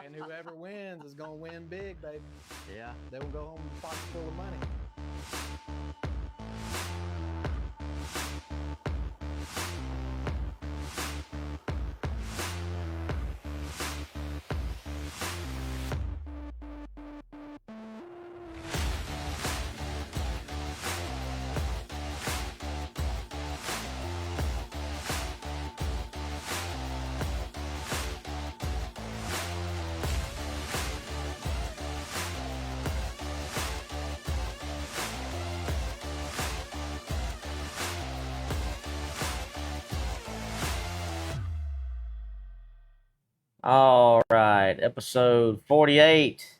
And whoever wins is going to win big, baby. Yeah. They will go home with a pocket full of money. All right, episode 48.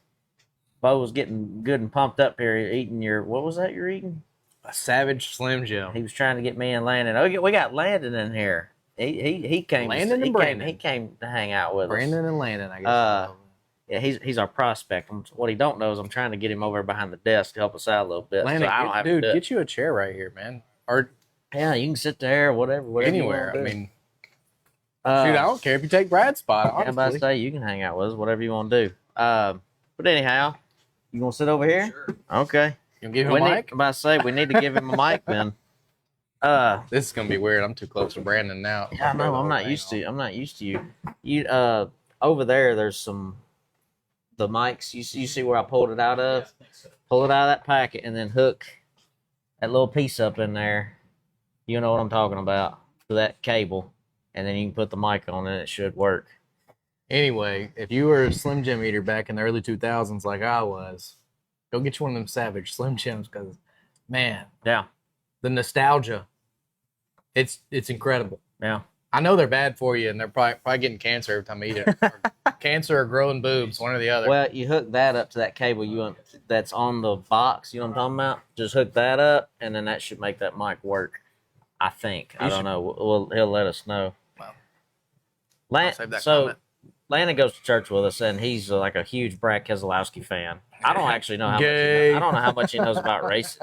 Bo was getting good and pumped up here, eating your, what was that you're eating? A Savage Slim Jim. He was trying to get me and Landon. Oh, we got Landon in here. He came. Landon and Brandon. He came to hang out with us. Brandon and Landon, I guess. Yeah, he's our prospect. What he don't know is I'm trying to get him over behind the desk to help us out a little bit. Landon, so I don't have to do get you a chair right here, man. Or yeah, you can sit there, whatever anywhere. I mean, shoot, I I don't care if you take Brad's spot. I'm about to say you can hang out with us, whatever you want to do. But anyhow, you gonna sit over here? Sure. Okay. You give him a mic? I'm about to say we need to give him a mic then. This is gonna be weird. I'm too close to Brandon now. Yeah, no, I'm not used to you. You over there's the mics. You see where I pulled it out of? Pull it out of that packet and then hook that little piece up in there. You know what I'm talking about, to that cable, and then you can put the mic on and it should work. Anyway, if you were a Slim Jim eater back in the early 2000s like I was, go get you one of them Savage Slim Jims because, man, yeah, the nostalgia, it's incredible. Yeah. I know they're bad for you, and they're probably getting cancer every time I eat it. Cancer or growing boobs, one or the other. Well, you hook that up to that cable that's on the box. You know what I'm talking about? Just hook that up, and then that should make that mic work. I think. I don't know. He'll let us know. Well, comment. Landon goes to church with us, and he's like a huge Brad Keselowski fan. I don't actually know how much. I don't know how much he knows about racing.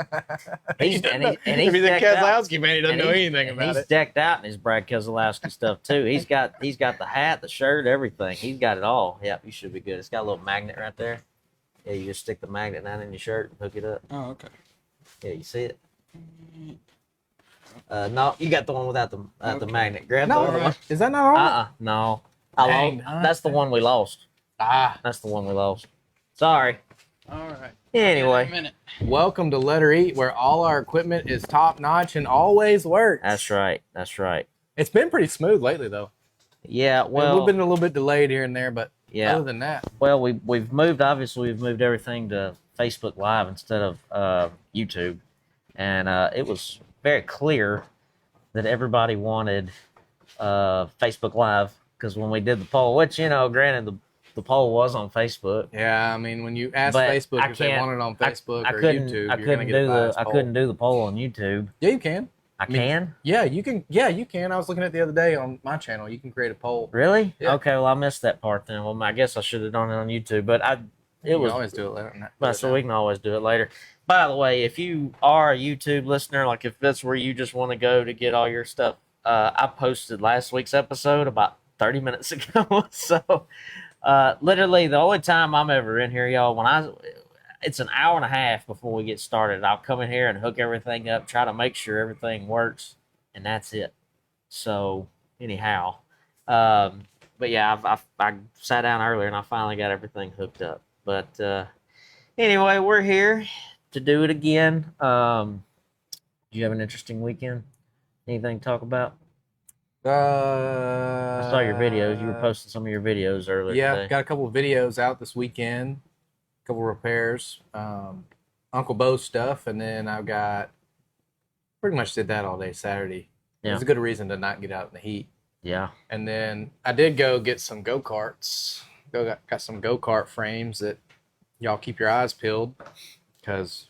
He's if he's a Keselowski fan, he doesn't know anything about it. He's decked out in his Brad Keselowski stuff too. He's got the hat, the shirt, everything. He's got it all. Yep, you should be good. It's got a little magnet right there. Yeah, you just stick the magnet down in your shirt and hook it up. Oh, okay. Yeah, you see it. No, you got the one without the magnet. Grab the other one. Is that not on? No. Dang, that's the one we lost. That's the one we lost. Sorry. All right. Anyway. Welcome to Let Her Eat, where all our equipment is top notch and always works. That's right. It's been pretty smooth lately, though. Yeah, well, we've been a little bit delayed here and there, but yeah. Other than that, well, we've moved everything to Facebook Live instead of YouTube, and it was very clear that everybody wanted Facebook Live. Because when we did the poll, which, granted, the poll was on Facebook. Yeah, I mean, when you ask Facebook if they want it on Facebook or YouTube, you're going to get a biased poll. I couldn't do the poll on YouTube. Yeah, you can. I can? Yeah, you can. Yeah, you can. I was looking at it the other day on my channel. You can create a poll. Really? Yeah. Okay, well, I missed that part then. Well, I guess I should have done it on YouTube. But you can always do it later. So we can always do it later. By the way, if you are a YouTube listener, like if that's where you just want to go to get all your stuff, I posted last week's episode about 30 minutes ago. So literally the only time I'm ever in here, y'all, it's an hour and a half before we get started. I'll come in here and hook everything up, try to make sure everything works, and that's it. So anyhow, but yeah, I sat down earlier and I finally got everything hooked up. But anyway, we're here to do it again. Did you have an interesting weekend? Anything to talk about? I saw your videos. You were posting some of your videos earlier today. Got a couple of videos out this weekend. A couple of repairs. Uncle Bo's stuff, and then I've got pretty much did that all day Saturday. Yeah. It was a good reason to not get out in the heat. Yeah. And then I did go get some go-karts. Got some go-kart frames that y'all keep your eyes peeled because...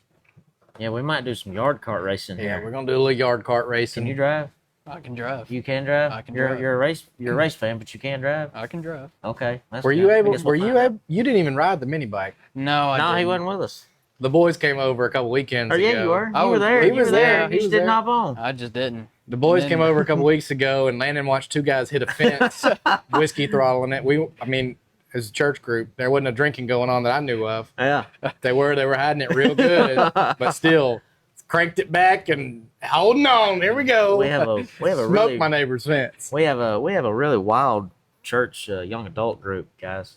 Yeah, we might do some yard kart racing here. Yeah, we're going to do a little yard kart racing. Can you drive? I can drive. You can drive? I can drive. You're a race fan, but you can drive? I can drive. Okay. Were you able? You didn't even ride the mini bike. No, I didn't. He wasn't with us. The boys came over a couple weekends ago. Yeah, you were. You were there. You were there. You just didn't hop on. I just didn't. The boys came over a couple weeks ago, and Landon watched two guys hit a fence, whiskey throttling it. As a church group, there wasn't a drinking going on that I knew of. Yeah. They were hiding it real good, but still cranked it back and holding on. There we go. We have a smoked my neighbor's fence. We have a really wild church young adult group, guys.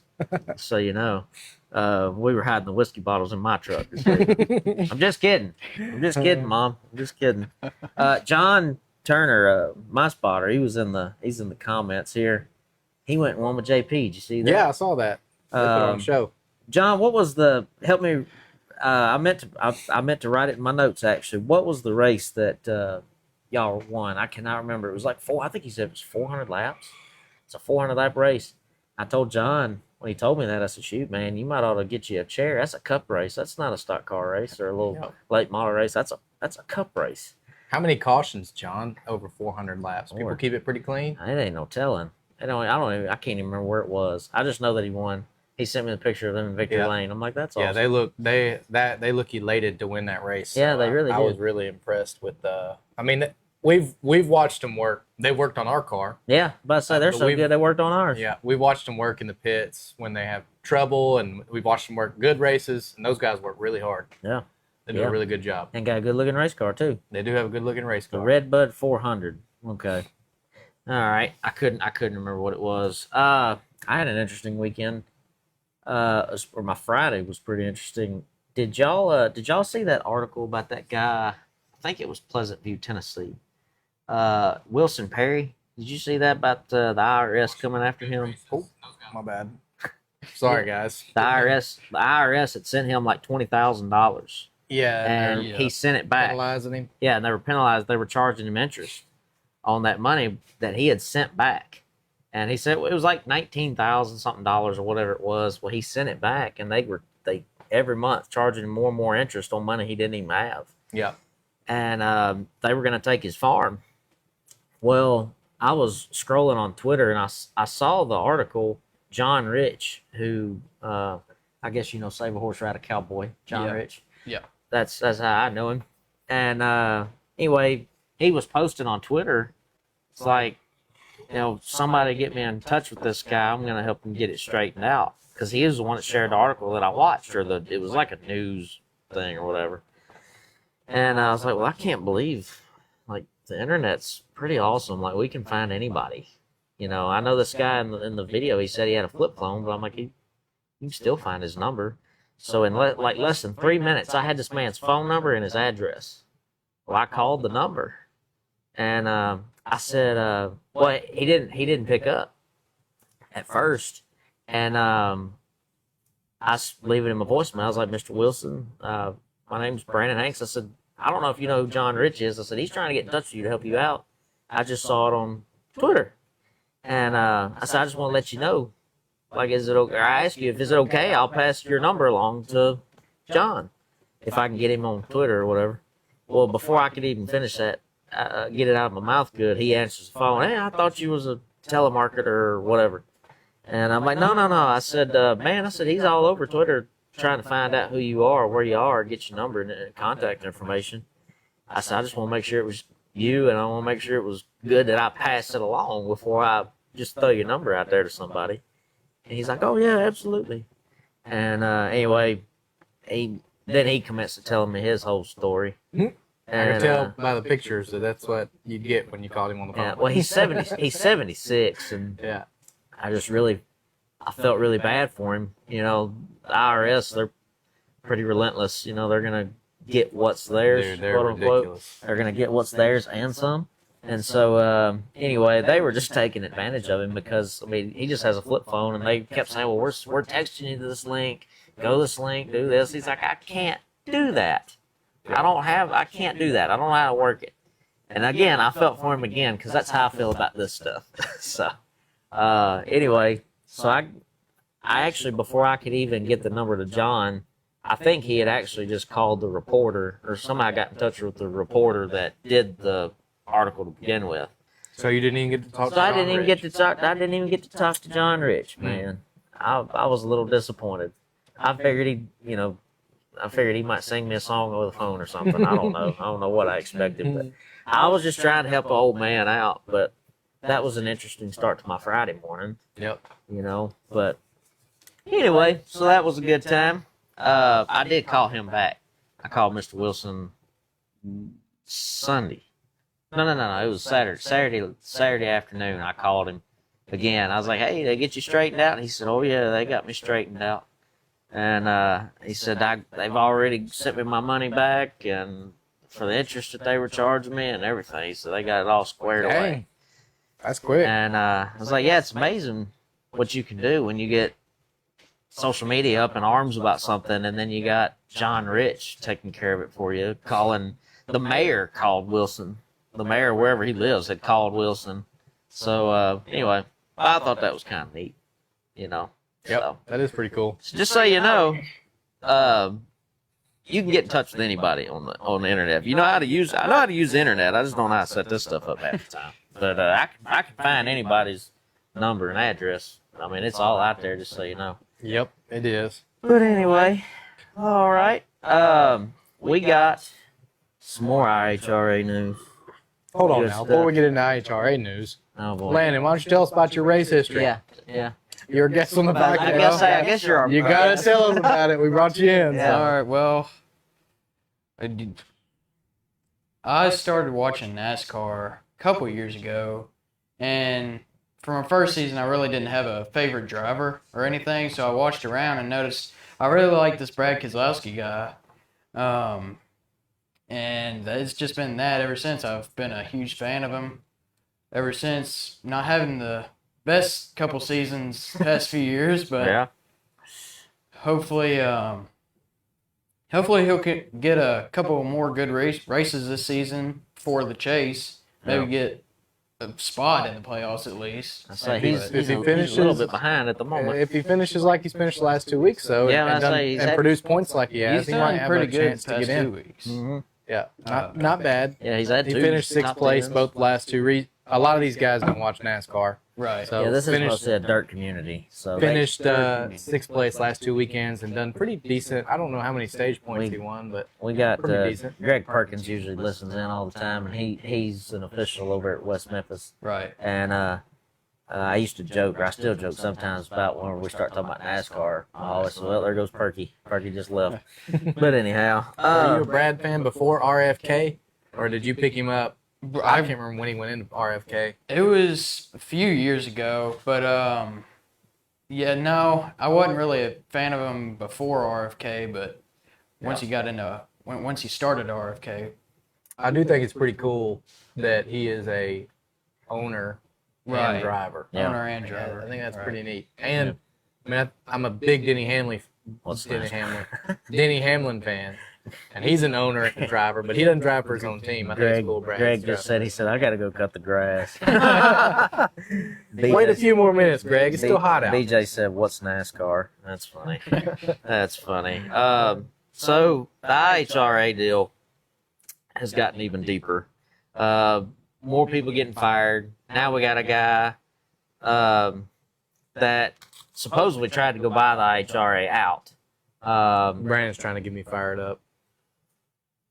So you know, we were hiding the whiskey bottles in my truck. I'm just kidding, Mom. I'm just kidding. John Turner, my spotter, he's in the comments here. He went one with JP. Did you see that? Yeah, I saw that. They put it on the show. John, what was help me? I meant to write it in my notes actually. What was the race that y'all won? I cannot remember. It was like I think he said it was 400 laps. It's a 400 lap race. I told John, when he told me that, I said, shoot, man, you might ought to get you a chair. That's a cup race. That's not a stock car race or a little Yep. late model race. That's a cup race. How many cautions, John? Over 400 laps. People Lord. keep it pretty clean. It ain't no telling. I can't even remember where it was. I just know that he won. He sent me the picture of them in Victory Yeah. Lane. I'm like, that's Yeah, awesome. they look elated to win that race. Yeah, they really I did. was really impressed with the. I mean, we've watched them work. They worked on our car. Yeah, but I say they're But so good they worked on ours. Yeah, we watched them work in the pits when they have trouble, and we've watched them work good races. And those guys work really hard. Yeah. They do Yeah. a really good job. And got a good looking race car too. They do have a good looking race The car. Redbud 400. Okay. All right. I couldn't remember what it was. I had an interesting weekend. Or my Friday was pretty interesting. Did y'all see that article about that guy? I think it was Pleasant View, Tennessee. Wilson Perry. Did you see that about the IRS coming after him? Oh, my bad. Sorry, guys. The IRS had sent him like $20,000, Yeah, and they're he sent it back. penalizing him. Yeah, and they were penalized. They were charging him interest on that money that he had sent back. And he said it was like $19,000 something or whatever it was. Well, he sent it back, and they every month charging him more and more interest on money he didn't even have. Yeah. And they were going to take his farm. Well, I was scrolling on Twitter, and I saw the article. John Rich, who I guess Save a Horse Ride a Cowboy. John Yeah. Rich. Yeah. That's how I know him. And anyway, he was posting on Twitter. It's like, somebody get me in touch with this guy. I'm going to help him get it straightened out. Because he is the one that shared the article that I watched, or it was like a news thing or whatever. And I was like, well, I can't believe, like, the internet's pretty awesome. Like, we can find anybody. I know this guy in the video, he said he had a flip phone, but I'm like, you can still find his number. So in less than 3 minutes, I had this man's phone number and his address. Well, I called the number, and I said, well, he didn't pick up at first, and I was leaving him a voicemail. I was like, Mr. Wilson, my name's Brandon Hanks. I said, I don't know if you know who John Rich is. I said, he's trying to get in touch with you to help you out. I just saw it on Twitter. And I said, I just want to let you know, like, is it okay? I asked you, if is it okay, I'll pass your number along to John, if I can get him on Twitter or whatever. Well, before I could even finish that, get it out of my mouth good, he answers the phone. Hey, I thought you was a telemarketer or whatever. And I'm like, no. I said, man, he's all over Twitter trying to find out who you are, where you are, get your number and contact information. I said, I just want to make sure it was you, and I want to make sure it was good that I pass it along before I just throw your number out there to somebody. And he's like, oh, yeah, absolutely. And anyway, he commits to telling me his whole story. Mhm. I And, can tell by the pictures that that's what you'd get when you called him on the phone. yeah, well, he's 76, and Yeah. I felt really bad for him. The IRS, they're pretty relentless. They're going to get what's theirs, They're quote unquote. ridiculous. They're going to get what's theirs and some. And so, anyway, they were just taking advantage of him because, he just has a flip phone, and they kept saying, well, we're texting you to this link, go to this link, do this. He's like, I can't do that. I can't do that. I don't know how to work it. And again, I felt for him again because that's how I feel about this stuff. So, anyway, so I actually, before I could even get the number to John, I think he had actually just called the reporter, or somebody got in touch with the reporter that did the article to begin with. So you didn't even get to talk So to I John didn't even Rich? get to talk. I didn't even get to talk to John Rich, man. I was a little disappointed. I figured he might sing me a song over the phone or something. I don't know. I don't know what I expected, but I was just trying to help an old man out. But that was an interesting start to my Friday morning. Yep. But anyway, so that was a good time. I did call him back. I called Mr. Wilson Sunday. No. It was Saturday afternoon. I called him again. I was like, hey, they get you straightened out? And he said, oh, yeah, they got me straightened out. And he said, they've already sent me my money back and for the interest that they were charging me and everything. So they got it all squared away. Dang. That's quick. And I was like, yeah, it's amazing what you can do when you get social media up in arms about something, and then you got John Rich taking care of it for you, the mayor called Wilson. The mayor, wherever he lives, had called Wilson. So, anyway, I thought that was kind of neat, Yep, So, that is pretty cool. just so you know, you can get in touch with anybody on the internet. If you know how to use, I know how to use the internet. I just don't know how to set this stuff up half the time. But I can find anybody's number and address. I mean, it's all out there, just so you know. Yep, it is. But anyway, all right. We got some more IHRA news. Hold on Good now. stuff. Before we get into IHRA news, Oh boy. Landon, why don't you tell us about your race history? Yeah. You're a guest on the podcast. I guess you're our You gotta tell us about it. We brought you in. Yeah. All right. Well, I started watching NASCAR a couple years ago, and for my first season, I really didn't have a favorite driver or anything. So I watched around and noticed I really like this Brad Keselowski guy. And it's just been that ever since. I've been a huge fan of him ever since. Not having the best couple seasons past few years, but Yeah. hopefully he'll get a couple more good races this season for the chase. Maybe get a spot in the playoffs at least. I say If he's he a finishes- little bit behind at the moment. If he finishes like he's finished the last 2 weeks, though, Yeah, and, I say he's and had- produce points like he has, He's he might done have pretty a good chance the to past get 2 in. weeks. Mm-hmm. Yeah, not bad. Yeah, he's had He two finished sixth top place tens. both last two. A lot of these guys don't watch NASCAR. Right. So Yeah, this is finished, mostly a dirt community. So finished sixth place last 2 weekends and done pretty decent. I don't know how many stage points he won, but we got pretty decent. Greg Perkins usually listens in all the time, and he's an official over at West Memphis. Right. And I used to joke, or I still joke sometimes about when we start talking about NASCAR. I always say, well, there goes Perky. Perky just left. But anyhow, were you a Brad fan before RFK, or did you pick him up? I can't remember when he went into RFK. It was a few years ago, but yeah, no, I wasn't really a fan of him before RFK, but once he got into once he started RFK, I do think it's pretty cool that he is a owner Right. and driver. Yeah. owner and driver. I think that's Right. pretty neat. And I mean, I'm a big Denny Hamlin fan, and he's an owner and a driver, but he doesn't drive for his own team. I think it's cool. Greg just said, he said, I got to go cut the grass. Wait a few more minutes, Greg. It's still hot out. BJ said, what's NASCAR? That's funny. That's funny. So the IHRA deal has gotten even deeper. More people getting fired. Now we got a guy that supposedly tried to go buy the IHRA out. Brandon's trying to get me fired up.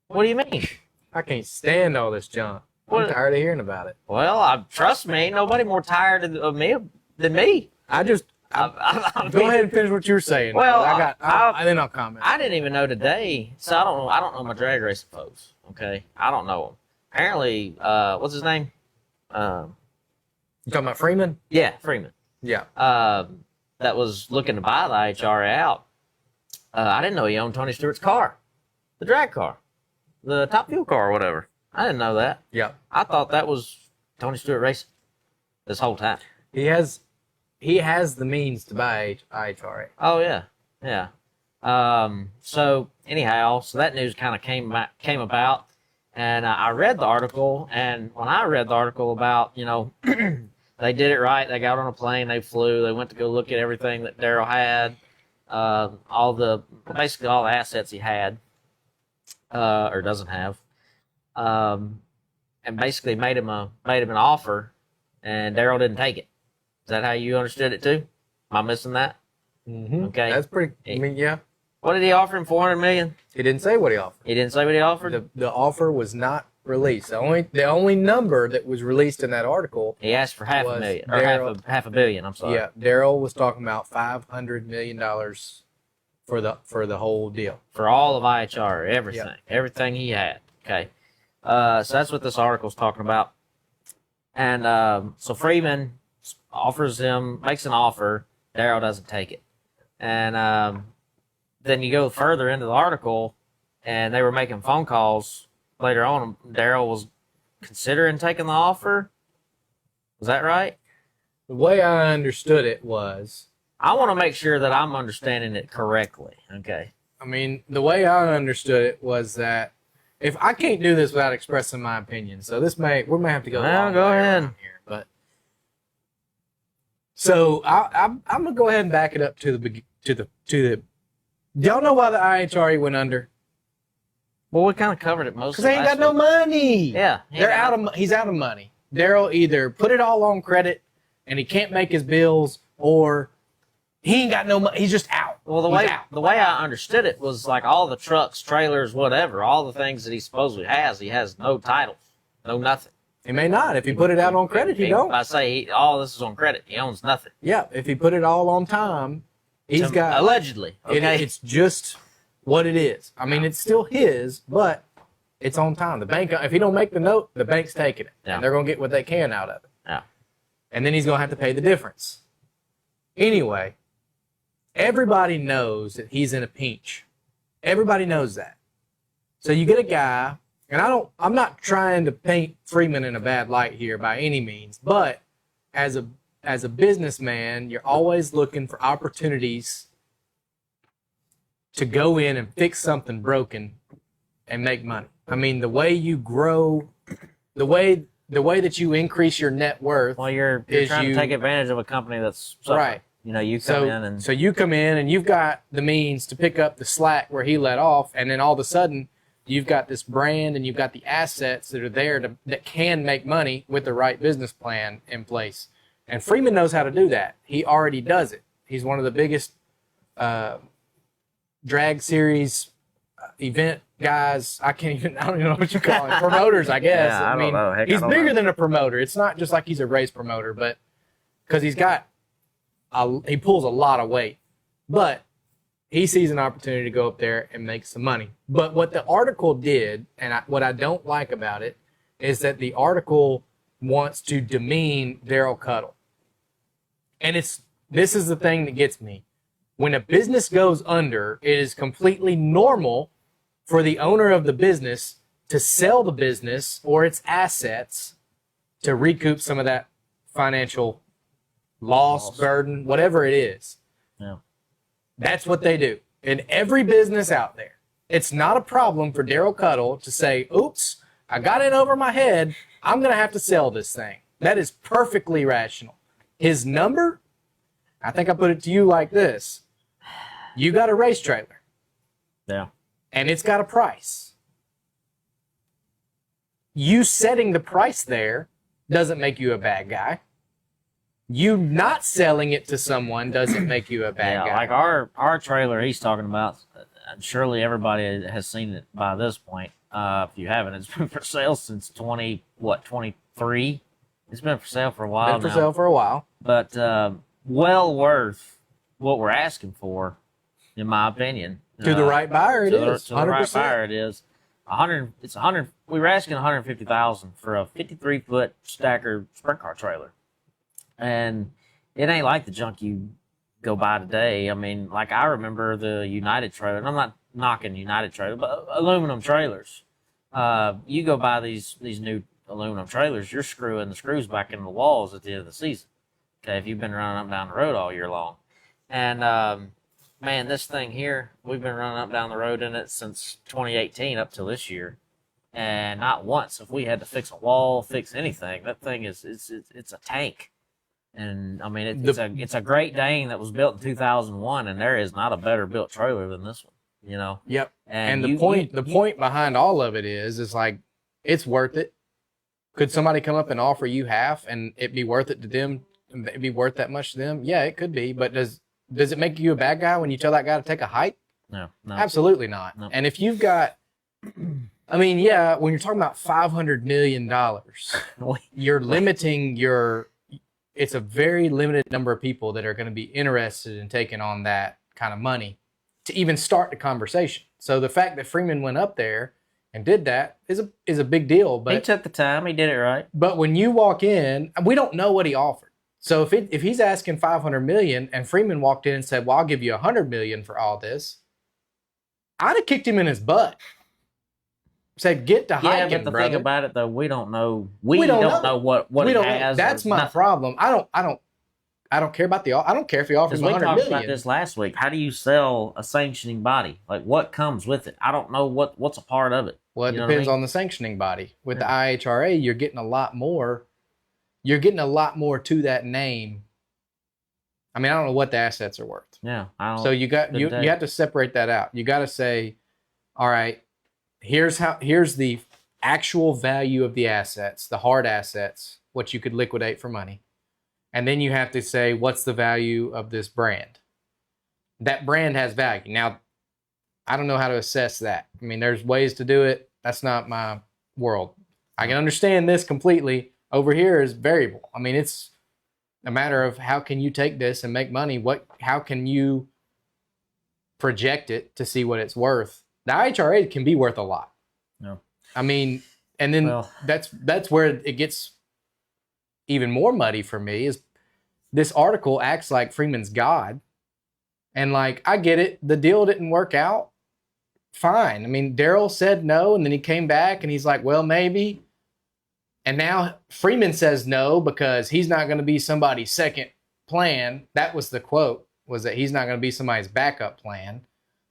What do you mean? I can't stand all this junk. I'm What? tired of hearing about it. Well, trust me, ain't nobody more tired of me than me. I go ahead and finish what you were saying. Well, then I'll comment. I didn't even know today, so I don't know my drag racing folks. Okay, I don't know them. Apparently, what's his name? You talking about Freeman? Yeah, Freeman. Yeah. That was looking to buy the IHRA out. I didn't know he owned Tony Stewart's car, the drag car, the Top Fuel car, or whatever. I didn't know that. Yeah. I thought that was Tony Stewart Racing this whole time. He has the means to buy IHRA. Oh yeah. So anyhow, so that news kind of came about, and I read the article, and when I read the article about, they did it right. They got on a plane, they flew, they went to go look at everything that Darrell had, basically all the assets he had, or doesn't have, and basically made him an offer, and Darrell didn't take it. Is that how you understood it too? Am I missing that? Mm-hmm. Okay. That's pretty. I mean, yeah. What did he offer him? $400 million? He didn't say what he offered. He didn't say what he offered. The offer was not released. The only number that was released in that article. He asked for half a was million, or Darrell- half a billion. I'm sorry. Yeah, Darrell was talking about $500 million for the whole deal. For all of IHR, everything he had. Okay. So that's what this article's talking about. And so Freeman makes an offer. Darrell doesn't take it. And then you go further into the article, and they were making phone calls later on. Darrell was considering taking the offer. Was that right? The way I understood it was, I want to make sure that I'm understanding it correctly. Okay. I mean, the way I understood it was that if I can't do this without expressing my opinion, so we may have to go. Well, long go way ahead. around here, but So I'm gonna go ahead and back it up to the. Do y'all know why the IHRA went under? Well, we kind of covered it mostly. Because they ain't got no money. Yeah, They're out of. He's out of money. Daryl either put it all on credit, and he can't make his bills, or he ain't got no money. He's just out. Well, the way I understood it was like all the trucks, trailers, whatever, all the things that he supposedly has, he has no titles, no nothing. He may not. If he put it out on credit, he don't. I say all this is on credit. He owns nothing. Yeah, if he put it all on time, he's got allegedly. Okay, it's just what it is. I mean, it's still his, but it's on time. The bank, if he don't make the note, the bank's taking it, and they're gonna get what they can out of it. Yeah, and then he's gonna have to pay the difference. Anyway, everybody knows that he's in a pinch. Everybody knows that. So you get a guy, and I'm not trying to paint Freeman in a bad light here by any means, but as a businessman, you're always looking for opportunities to go in and fix something broken and make money. I mean, the way you grow, the way that you increase your net worth. Well, you're trying to take advantage of a company that's suffering. Right. You know, you come in and so you come in and you've got the means to pick up the slack where he let off, and then all of a sudden you've got this brand and you've got the assets that are there that can make money with the right business plan in place. And Freeman knows how to do that. He already does it. He's one of the biggest drag series event guys. I don't even know what you call it. Promoters, I guess. Yeah, I mean, don't know. He's bigger than a promoter. It's not just like he's a race promoter, but because he pulls a lot of weight. But he sees an opportunity to go up there and make some money. But what the article did, and what I don't like about it, is that the article wants to demean Daryl Cuttle. And this is the thing that gets me. When a business goes under, it is completely normal for the owner of the business to sell the business or its assets to recoup some of that financial loss, burden, whatever it is. Yeah. That's what they do. In every business out there, it's not a problem for Daryl Cuttle to say, oops, I got in over my head. I'm going to have to sell this thing. That is perfectly rational. His number, I think I put it to you like this. You got a race trailer. Yeah. And it's got a price. You setting the price there doesn't make you a bad guy. You not selling it to someone doesn't make you a bad guy. Like our trailer he's talking about, surely everybody has seen it by this point. If you haven't, it's been for sale since 23? It's been for sale for a while now. Been for sale for a while. But well worth what we're asking for, in my opinion. To the right buyer, it is. To the right buyer, it is. 100. It's 100. We were asking 150,000 for a 53-foot stacker sprint car trailer, and it ain't like the junk you go buy today. I mean, like I remember the United trailer, and I'm not knocking United trailer, but aluminum trailers. You go buy these new aluminum trailers, you're screwing the screws back in the walls at the end of the season. Okay, if you've been running up and down the road all year long, and man, this thing here, we've been running up and down the road in it since 2018 up till this year. And not once if we had to fix a wall, fix anything. That thing it's a tank. And I mean, it's a Great Dane that was built in 2001, and there is not a better built trailer than this one, you know? Yep. And the point behind all of it is like, it's worth it. Could somebody come up and offer you half and it be worth it to them? It'd be worth that much to them? Yeah, it could be. But does it make you a bad guy when you tell that guy to take a hike? No. Absolutely not. No. And if you've got, I mean, yeah, when you're talking about $500 million, you're limiting it's a very limited number of people that are going to be interested in taking on that kind of money to even start the conversation. So the fact that Freeman went up there and did that is a big deal. But he took the time. He did it right. But when you walk in, we don't know what he offered. So if he's asking $500 million and Freeman walked in and said, well, I'll give you $100 million for all this, I'd have kicked him in his butt. Said, get to hiking, but the brother. thing about it, though, we don't know. We don't know what he has. That's my problem. I don't care about I don't care if he offers $100 million. We talked about this last week. How do you sell a sanctioning body? Like, what comes with it? I don't know what's a part of it. Well, it depends on the sanctioning body. With the IHRA, you're getting a lot more. You're getting a lot more to that name I mean, I don't know what the assets are worth. Yeah. I don't. So you have to separate that out. You got to say, all right, here's the actual value of the assets, the hard assets, what you could liquidate for money. And then you have to say, what's the value of this brand? That brand has value. Now, I don't know how to assess that. I mean, there's ways to do it. That's not my world. I can understand this completely. Over here is variable. I mean, it's a matter of how can you take this and make money? How can you project it to see what it's worth? The IHRA can be worth a lot. No. I mean, and then that's where it gets even more muddy for me is this article acts like Freeman's God. And like, I get it. The deal didn't work out. Fine. I mean, Daryl said no, and then he came back and he's like, well, maybe. And now Freeman says no because he's not going to be somebody's second plan. That was the quote, was that he's not going to be somebody's backup plan.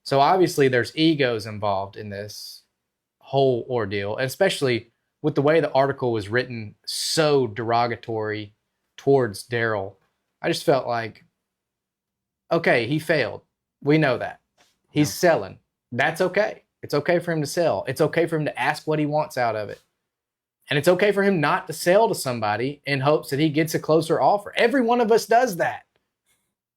So obviously there's egos involved in this whole ordeal, especially with the way the article was written, so derogatory towards Daryl. I just felt like, okay, he failed. We know that. He's selling. That's okay. It's okay for him to sell. It's okay for him to ask what he wants out of it. And it's okay for him not to sell to somebody in hopes that he gets a closer offer. Every one of us does that.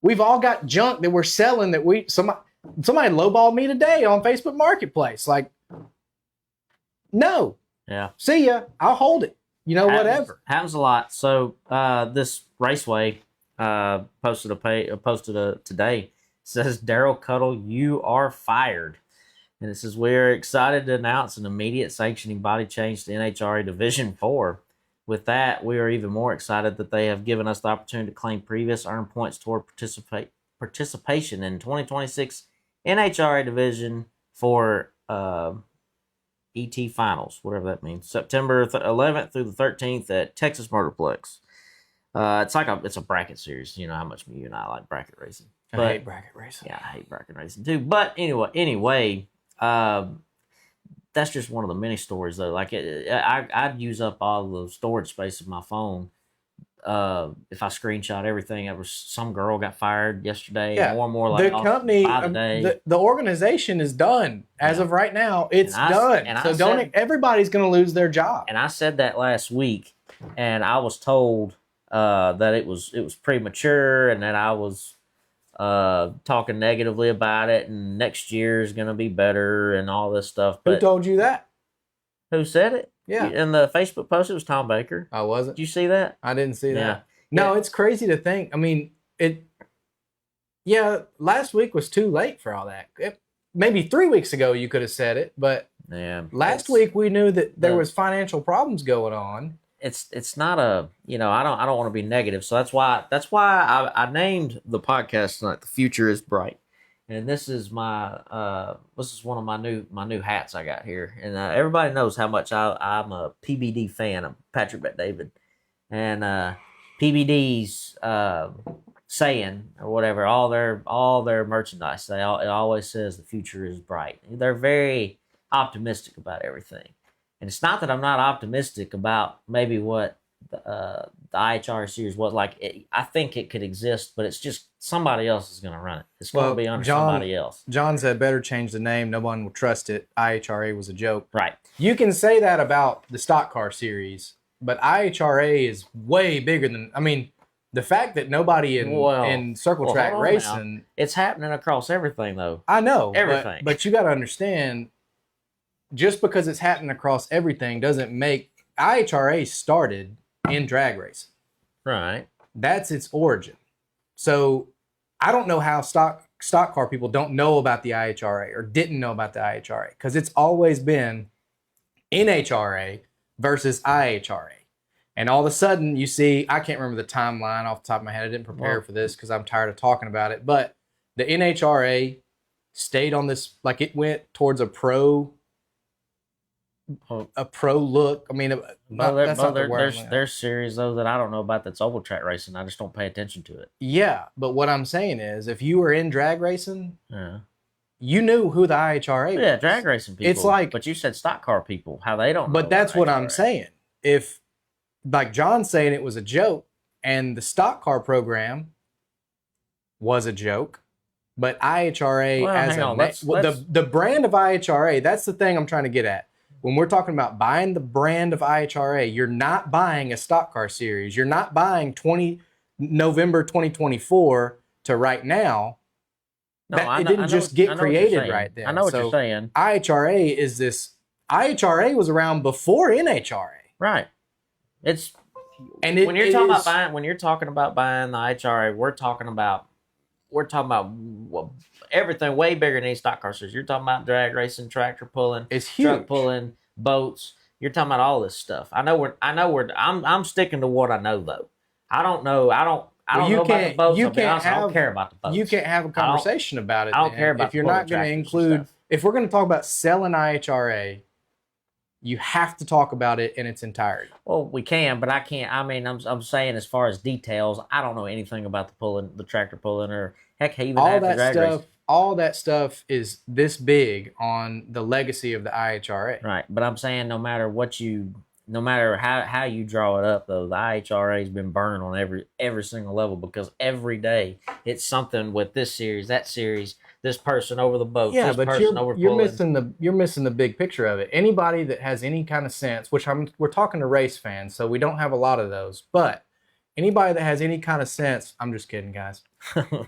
We've all got junk that we're selling that somebody lowballed me today on Facebook Marketplace. Like, no. Yeah. See ya. I'll hold it. Whatever. Happens a lot. So this Raceway posted today. Says, Daryl Cuddle, you are fired. And it says, we're excited to announce an immediate sanctioning body change to NHRA Division 4. With that, we are even more excited that they have given us the opportunity to claim previous earned points toward participation in 2026 NHRA Division 4 ET Finals, whatever that means. September 11th through the 13th at Texas Motorplex. It's a bracket series. You know how much you and I like bracket racing. I hate bracket racing. Yeah, I hate bracket racing too. But anyway, that's just one of the many stories though. Like I'd use up all the storage space of my phone if I screenshot everything. There was some girl got fired yesterday. Yeah, more and more like the company, the organization is done as of right now. It's done. And everybody's going to lose their job. And I said that last week, and I was told that it was premature, and that I was talking negatively about it, and next year is going to be better and all this stuff. But who told you that? Who said it? Yeah. In the Facebook post, it was Tom Baker. I wasn't. Did you see that? I didn't see that. Yeah. No, it's crazy to think. I mean, last week was too late for all that. Maybe 3 weeks ago you could have said it, but last week we knew that there was financial problems going on. It's not a, I don't want to be negative. So that's why I named the podcast tonight, The Future is Bright. And this is one of my new hats I got here. And everybody knows how much I'm a PBD fan of Patrick Bet-David. And PBD's saying or whatever, all their merchandise, it always says the future is bright. They're very optimistic about everything. And it's not that I'm not optimistic about maybe what the IHRA series was like. I think it could exist, but it's just somebody else is going to run it. It's going to be under somebody else. John said, better change the name. No one will trust it. IHRA was a joke. Right. You can say that about the stock car series, but IHRA is way bigger than, the fact that nobody in circle track racing. It's happening across everything, though. I know. Everything. But you got to understand, just because it's happening across everything doesn't make IHRA started in drag racing. Right. That's its origin. So I don't know how stock car people don't know about the IHRA or didn't know about the IHRA, because it's always been NHRA versus IHRA. And all of a sudden you see, I can't remember the timeline off the top of my head. I didn't prepare for this because I'm tired of talking about it. But the NHRA stayed on this, like it went towards a pro look. That's not the word. There's series though that I don't know about that's oval track racing. I just don't pay attention to it. Yeah, but what I'm saying is, if you were in drag racing, you knew who the IHRA was. Yeah, drag racing people. It's like, but you said stock car people, how they don't know. But that's what I'm saying. If, like John's saying, it was a joke, and the stock car program was a joke. But IHRA Well, as hang on. the brand of IHRA, that's the thing I'm trying to get at. When we're talking about buying the brand of IHRA, you're not buying a stock car series. You're not buying November 2024 to right now. No, It didn't just get created right then. I know what you're saying. IHRA is this. IHRA was around before NHRA. Right. It's and when you're talking about buying the IHRA, we're talking about everything way bigger than these stock car series. You're talking about drag racing, tractor pulling, it's huge. Truck pulling, boats. You're talking about all this stuff. I'm sticking to what I know though. I don't know about the boats. I don't care about the boats. You can't have a conversation about it. I don't care about if you're not going to include. If we're going to talk about selling IHRA, you have to talk about it in its entirety. Well, we can, but I can't. I mean, I'm saying as far as details, I don't know anything about the tractor pulling, or heck, even all the drag race. All that stuff is this big on the legacy of the IHRA. Right, but I'm saying no matter how you draw it up, though, the IHRA has been burned on every single level, because every day it's something with this series, that series, this person over the boat, yeah, this but person over you're pulling. you're missing the big picture of it. Anybody that has any kind of sense, we're talking to race fans, so we don't have a lot of those, but anybody that has any kind of sense, I'm just kidding, guys.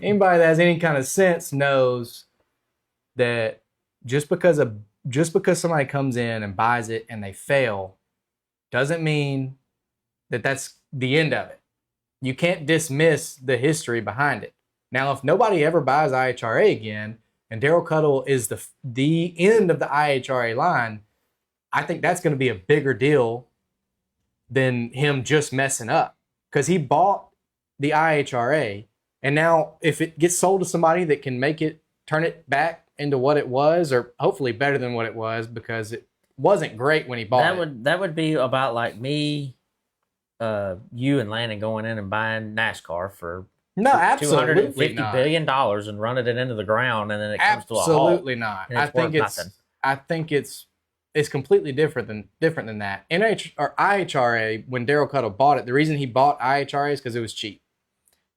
Anybody that has any kind of sense knows that just because somebody comes in and buys it and they fail doesn't mean that that's the end of it. You can't dismiss the history behind it. Now, if nobody ever buys IHRA again, and Daryl Cuttle is the end of the IHRA line, I think that's going to be a bigger deal than him just messing up. Because he bought the IHRA, and now if it gets sold to somebody that can turn it back into what it was, or hopefully better than what it was, because it wasn't great when he bought it. That would be about like me, you and Landon going in and buying NASCAR for absolutely $250 billion and running it into the ground, and then it comes to a halt. Absolutely not. I think it's completely different than that. IHRA, when Daryl Cuttle bought it, the reason he bought IHRA is because it was cheap.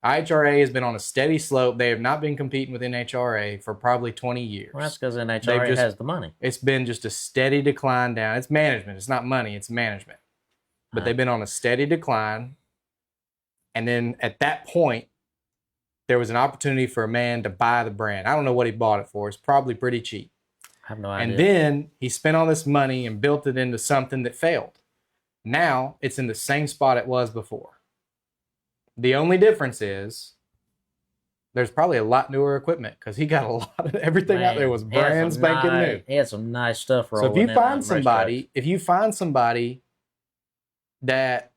IHRA has been on a steady slope. They have not been competing with NHRA for probably 20 years. Well, that's because NHRA has the money. It's been just a steady decline down. It's management. It's not money. It's management. But they've been on a steady decline. And then at that point, there was an opportunity for a man to buy the brand. I don't know what he bought it for. It's probably pretty cheap. I have no idea. And then he spent all this money and built it into something that failed. Now it's in the same spot it was before. The only difference is there's probably a lot newer equipment, because he got a lot of everything out there was brand spanking new. He had some nice stuff rolling. So if you find somebody that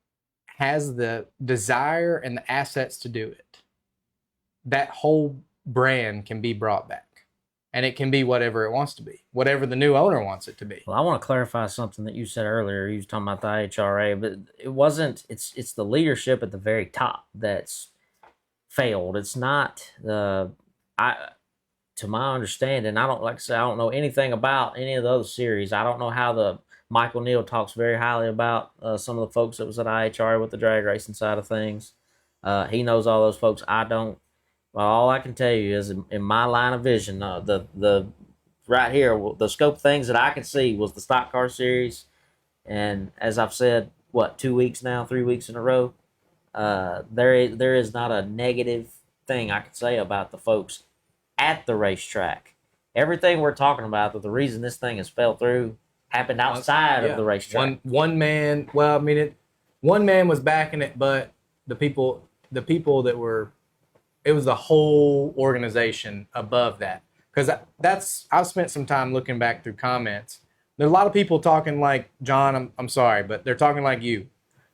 has the desire and the assets to do it, that whole brand can be brought back. And it can be whatever it wants to be, whatever the new owner wants it to be. Well, I want to clarify something that you said earlier. You was talking about the IHRA, but it wasn't. It's the leadership at the very top that's failed. It's not to my understanding. I don't know anything about any of those series. I don't know how Michael Neal talks very highly about some of the folks that was at IHRA with the drag racing side of things. He knows all those folks. I don't. Well, all I can tell you is in my line of vision, the right here, the scope of things that I could see was the stock car series. And as I've said, 3 weeks in a row, there is not a negative thing I could say about the folks at the racetrack. Everything we're talking about, the reason this thing has fell through, happened outside of the racetrack. One man, well, I mean, one man was backing it, but the people that were, it was the whole organization above that. Because I've spent some time looking back through comments. There's a lot of people talking like, John, I'm sorry, but they're talking like you.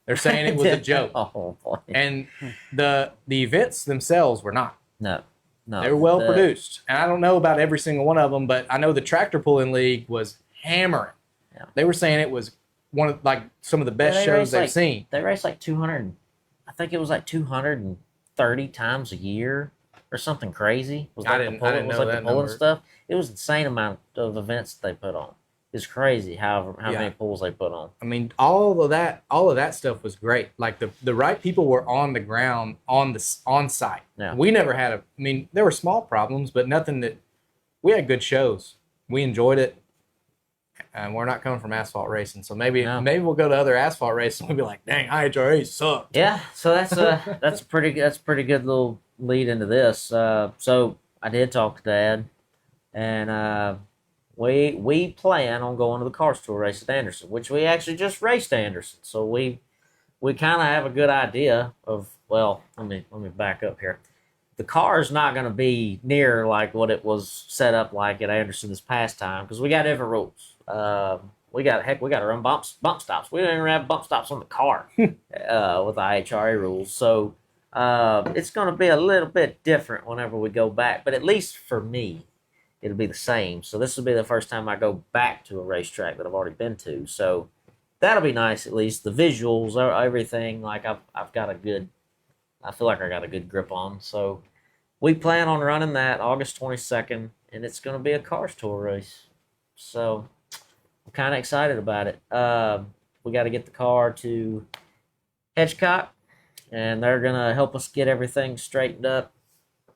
They're saying it was a joke. Oh, boy. And the events themselves were not. No. They were well produced. And I don't know about every single one of them, but I know the tractor pulling league was hammering. Yeah. They were saying it was one of some of the best shows they've seen. They raced 200. I think it was 230 times a year or something crazy. I didn't know that number. Stuff. It was an insane amount of events that they put on. is crazy. How Yeah. many pools they put on. I mean, all of that stuff was great. Like the right people were on the ground on site. Yeah. We never had I mean, there were small problems, but nothing that we had good shows. We enjoyed it. And we're not coming from asphalt racing, so maybe we'll go to other asphalt races and we'll be like, "Dang, IHRA sucked." Yeah, so that's a pretty good little lead into this. So I did talk to Dad, and we plan on going to the Cars Tour race at Anderson, which we actually just raced Anderson. So we kind of have a good idea of. Well, let me back up here. The car is not going to be near like what it was set up like at Anderson this past time because we got different rules. We got to run bump stops. We don't even have bump stops on the car with the IHRA rules. So it's going to be a little bit different whenever we go back. But at least for me, it'll be the same. So this will be the first time I go back to a racetrack that I've already been to. So that'll be nice. At least the visuals, everything. Like I've got a good. I feel like I got a good grip on. So we plan on running that August 22nd, and it's going to be a Cars Tour race. So I'm kind of excited about it. We got to get the car to Hitchcock, and they're going to help us get everything straightened up,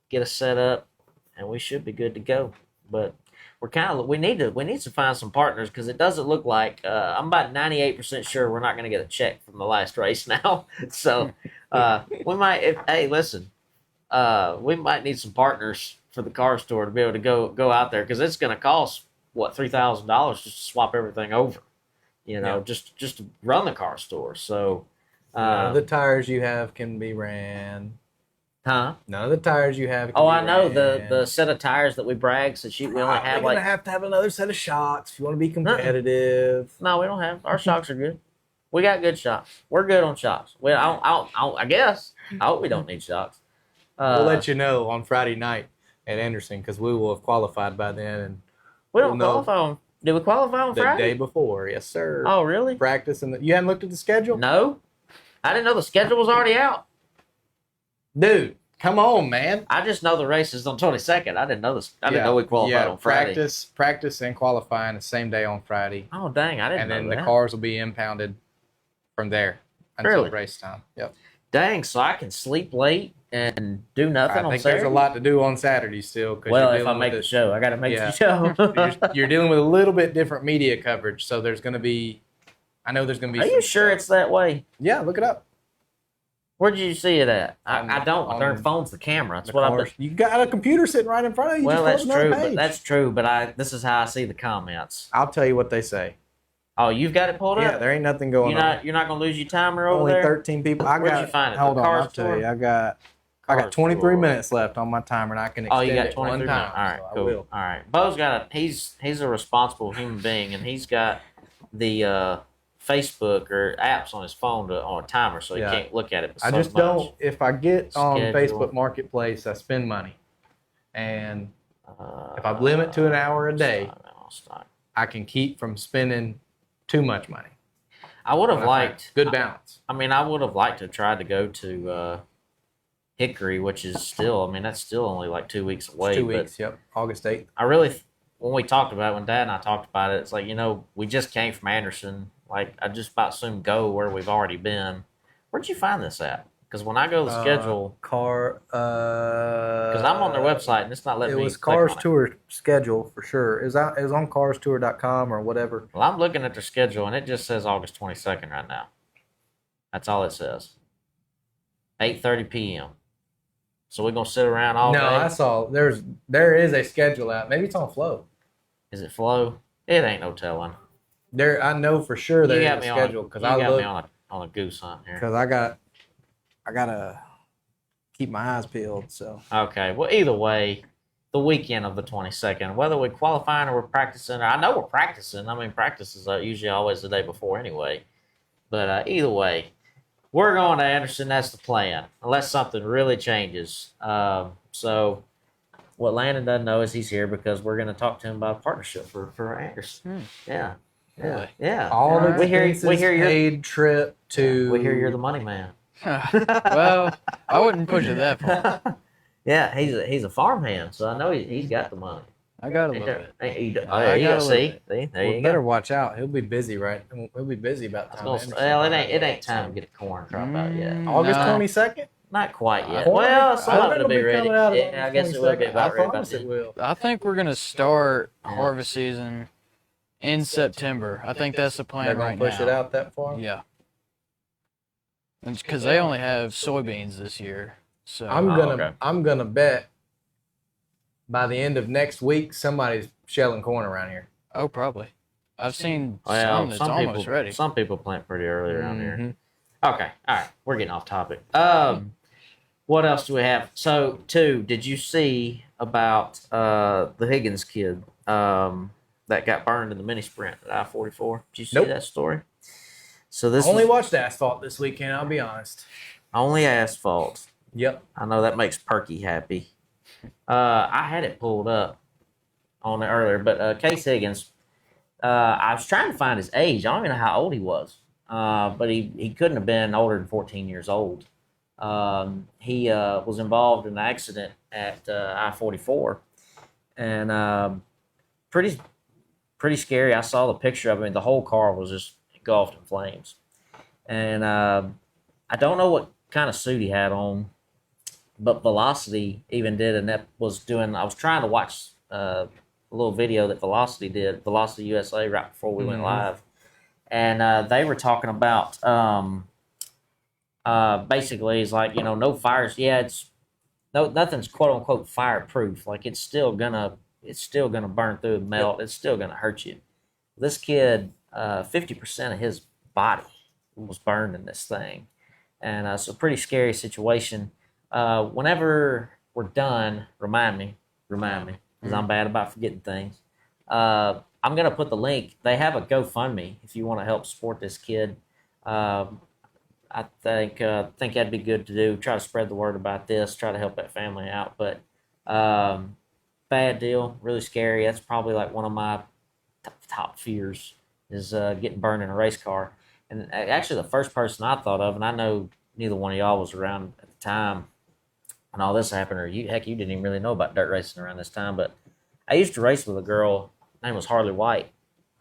get us set up, and we should be good to go. But we need to find some partners because it doesn't look like I'm about 98% sure we're not going to get a check from the last race now. So we might. We might need some partners for the car store to be able to go out there because it's going to cost what $3,000 just to swap everything over, just to run the car store. So none of the tires you have can be ran. Huh? None of the tires you have. I know the set of tires that we brag. So we only have You're gonna have to have another set of shocks if you want to be competitive. No, we don't have. Our shocks are good. We got good shocks. We're good on shocks. I guess. I hope we don't need shocks. We'll let you know on Friday night at Anderson because we will have qualified by then. And we don't qualify on. Did we qualify on Friday? The day before, yes, sir. Oh, really? Practice you hadn't looked at the schedule? No, I didn't know the schedule was already out. Dude, come on, man. I just know the race is on 22nd. I didn't know this. I didn't know we qualified on Friday. Practice and qualifying the same day on Friday. Oh, dang, I didn't know that. And then the cars will be impounded from there until race time. Yep. Dang, so I can sleep late and do nothing on Saturday? I think there's a lot to do on Saturday still. Well, if I make the show, I got to make the show. you're dealing with a little bit different media coverage, so there's going to be. I know there's going to be. Are you sure it's that way? Yeah, look it up. Where did you see it at? I don't. My darn phone's the camera. That's what I'm. You got a computer sitting right in front of you. Well, that's true. That's true. But this is how I see the comments. I'll tell you what they say. Oh, you've got it pulled up? Yeah, there ain't nothing going on. You're not going to lose your timer over Only there? 13 people. Where'd you find it? Hold on, I'll tell you. I got 23 minutes left on my timer, and I can extend it one time. All right, so cool. I will. All right. Bo's got he's a responsible human being, and he's got the Facebook or apps on his phone on a timer, so he can't look at it. I just don't. If I get on Facebook Marketplace, I spend money, and if I limit to an hour a day, I can keep from spending too much money. I would have liked good balance. I mean, I would have liked to try to go to Hickory, which is still. I mean, that's still only like 2 weeks away. It's 2 weeks. Yep, August 8th. I really, when we talked about it, when Dad and I talked about it, it's like we just came from Anderson. Like I just about soon go where we've already been. Where'd you find this at? Because when I go to the schedule, because I'm on their website and it's not letting me. It was Cars Tour schedule for sure. It was on carstour.com or whatever. Well, I'm looking at their schedule and it just says August 22nd right now. That's all it says. 8:30 p.m. So we're gonna sit around all day. No, I saw there is a schedule out. Maybe it's on Flow. Is it Flow? It ain't no telling. I know for sure there is a schedule because I got me on a goose hunt here. Because I gotta keep my eyes peeled. So okay, well either way, the weekend of the 22nd, whether we're qualifying or we're practicing, I know we're practicing. I mean, practice is usually always the day before anyway. But either way, we're going to Anderson. That's the plan, unless something really changes. So what Landon doesn't know is he's here because we're going to talk to him about a partnership for Anderson. Yeah. Really? Yeah. All the we hear your paid trip to. We hear you're the money man. Well, I wouldn't push it that far. Yeah, he's a farmhand, so I know he's got the money. I got a little bit. I got a little see. bit. See, there Well, you better go. watch out. He'll be busy, right? He'll be busy about I time. was gonna say, well, it ain't time to get a corn drop out yet. August No. 22nd. Not quite yet. Corn? Well, some I of think it'll be ready. coming out Yeah, I guess it will be about ready. I promise About it will. I think we're gonna start Yeah. harvest season in September. I think that's the They're plan gonna right push now. it out that far. Yeah. Because they only have soybeans this year. So okay. I'm gonna bet by the end of next week somebody's shelling corn around here. oh, probably. I've seen Well, some that's almost ready. Some people plant pretty early around here. Mhm. Okay, all right, we're getting off topic. What else do we have? So, did you see about the Higgins kid that got burned in the mini sprint at I-44? Did you see Nope. that story? So this Only was watched asphalt this weekend. I'll be honest. only asphalt. Yep. I know that makes Perky happy. I had it pulled up on it earlier, but Case Higgins. I was trying to find his age. I don't even know how old he was, but he couldn't have been older than 14 years old. He was involved in an accident at I-44, and pretty scary. I saw the picture of him. The whole car was just engulfed in flames, and I don't know what kind of suit he had on, but Velocity even did, and that was doing. I was trying to watch a little video that Velocity did, Velocity USA, right before we went live, and they were talking about basically it's like, no fires. Yeah, it's nothing's quote unquote fireproof. Like it's still gonna burn through and melt. It's still gonna hurt you. This kid, 50% of his body was burned in this thing, and so pretty scary situation. Whenever we're done, remind me, because I'm bad about forgetting things. I'm gonna put the link. They have a GoFundMe if you want to help support this kid. I think that'd be good to do. Try to spread the word about this. Try to help that family out. But bad deal, really scary. That's probably like one of my top fears is getting burned in a race car. And actually, the first person I thought of, and I know neither one of y'all was around at the time when all this happened, or you didn't even really know about dirt racing around this time. But I used to race with a girl. Her name was Harley White.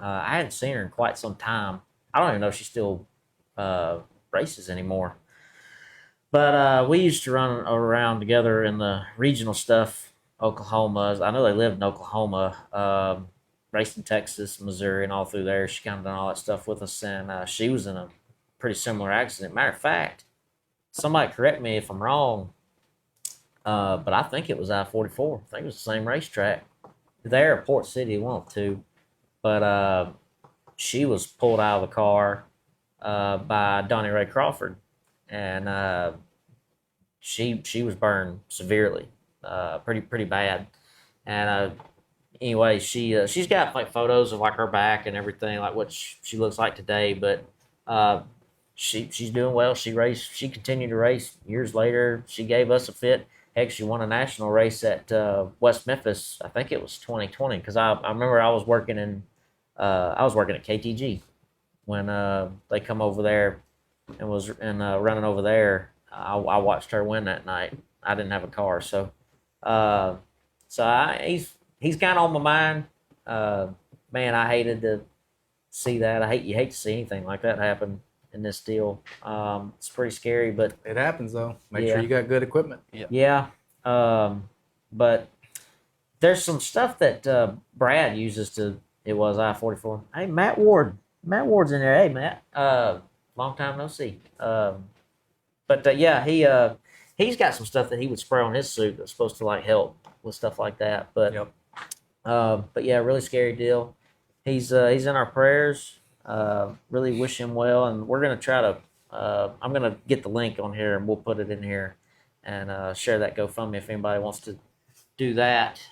I hadn't seen her in quite some time. I don't even know if she still races anymore. But we used to run around together in the regional stuff, Oklahoma. I know they lived in Oklahoma, raced in Texas, Missouri, and all through there. She kind of done all that stuff with us, and she was in a pretty similar accident. Matter of fact, somebody correct me if I'm wrong, but I think it was I-44. I think it was the same racetrack. There at Port City, one of the two. But she was pulled out of the car by Donnie Ray Crawford, and she was burned severely, pretty bad. And anyway, she's got like photos of like her back and everything, like what she looks like today. But she's doing well. She continued to race years later. She gave us a fit. Heck, she won a national race at West Memphis. I think it was 2020, because I remember I was working at KTG when they come over there and was running over there. I watched her win that night. I didn't have a car, so he's kind of on my mind. Man, I hated to see that. You hate to see anything like that happen in this deal. It's pretty scary, but It happens though. Make Yeah. sure you got good equipment. yeah. But there's some stuff that Brad uses to. It was I-44. Hey, Matt Ward. Matt Ward's in there. Hey, Matt. Long time no see. But yeah, he's got some stuff that he would spray on his suit that's supposed to like help with stuff like that. But Yep. but yeah, really scary deal. He's in our prayers. Really wish him well, and we're gonna try to. I'm gonna get the link on here, and we'll put it in here, and share that GoFundMe if anybody wants to do that.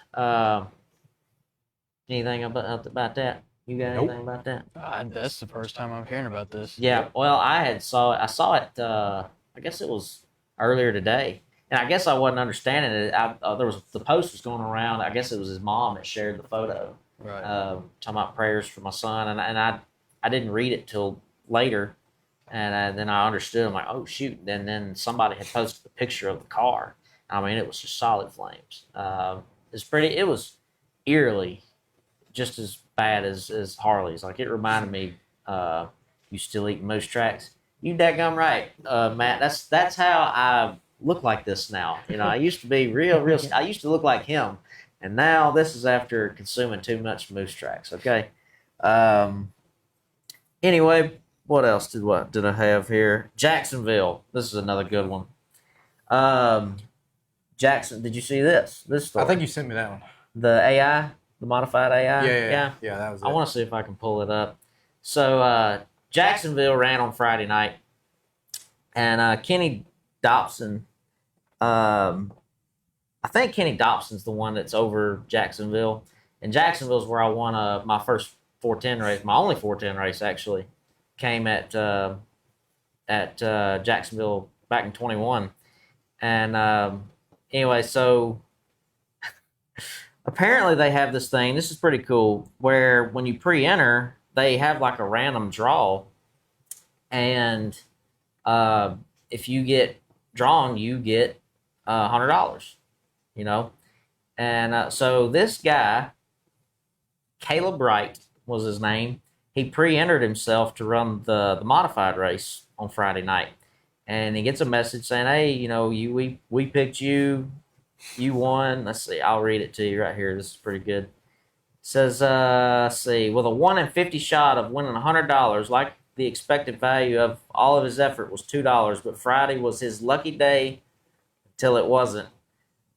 Anything about that? You got anything about that? That's the first time I'm hearing about this. Yeah. Well, I saw it. I guess it was earlier today, and I guess I wasn't understanding it. There was the post was going around. I guess it was his mom that shared the photo. Right. Talking about prayers for my son, and I didn't read it till later, and then I understood. I'm like, oh shoot! Then somebody had posted a picture of the car. I mean, it was just solid flames. It eerily just as bad as Harley's. Like, it reminded me, you still eating moose tracks? You daggum right, Matt. That's how I look like this now. You know, I used to be real. I used to look like him, and now this is after consuming too much moose tracks. Okay. Anyway, what else did I have here? Jacksonville. This is another good one. Jackson, did you see this story? I think you sent me that one. The AI, the modified AI. Yeah. That was it. I want to see if I can pull it up. So Jacksonville ran on Friday night, and Kenny Dobson. I think Kenny Dobson's the one that's over Jacksonville, and Jacksonville's where I won my first 410 race, my only 410 race actually, came at Jacksonville back in 21, and anyway, so apparently they have this thing. This is pretty cool, where when you pre-enter, they have like a random draw, and if you get drawn, you get $100. You know, and so this guy, Caleb Wright was his name. He pre-entered himself to run the modified race on Friday night, and he gets a message saying, "Hey, you know, we picked you, you won." Let's see, I'll read it to you right here. This is pretty good. It says, let's see, with a 1 in 50 shot of winning $100, like the expected value of all of his effort was $2, but Friday was his lucky day until it wasn't.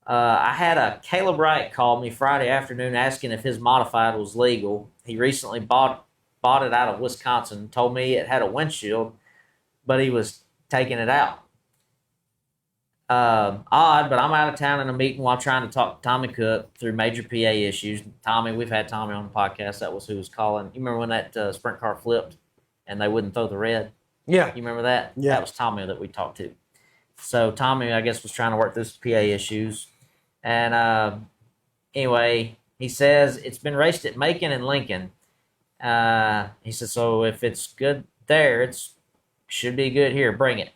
I had a Caleb Wright call me Friday afternoon asking if his modified was legal. He recently bought it out of Wisconsin. Told me it had a windshield, but he was taking it out. Odd, but I'm out of town in a meeting while trying to talk to Tommy Cook through major PA issues. Tommy, we've had Tommy on the podcast. That was who was calling. You remember when that sprint car flipped and they wouldn't throw the red? Yeah. You remember that? Yeah. That was Tommy that we talked to. So Tommy, I guess, was trying to work through some PA issues. And anyway, he says it's been raced at Macon and Lincoln. He said, so if it's good there, it should be good here. Bring it.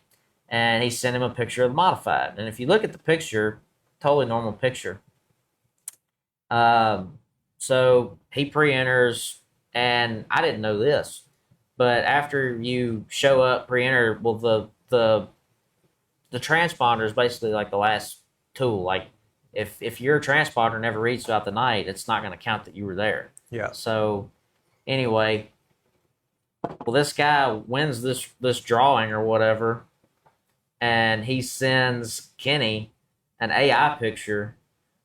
And he sent him a picture of the modified. And if you look at the picture, totally normal picture. So he pre-enters, and I didn't know this, but after you show up, pre-enter, well, the transponder is basically like the last tool. Like, if your transponder never reads throughout the night, it's not going to count that you were there. Yeah. So anyway, well, this guy wins this drawing or whatever, and he sends Kenny an AI picture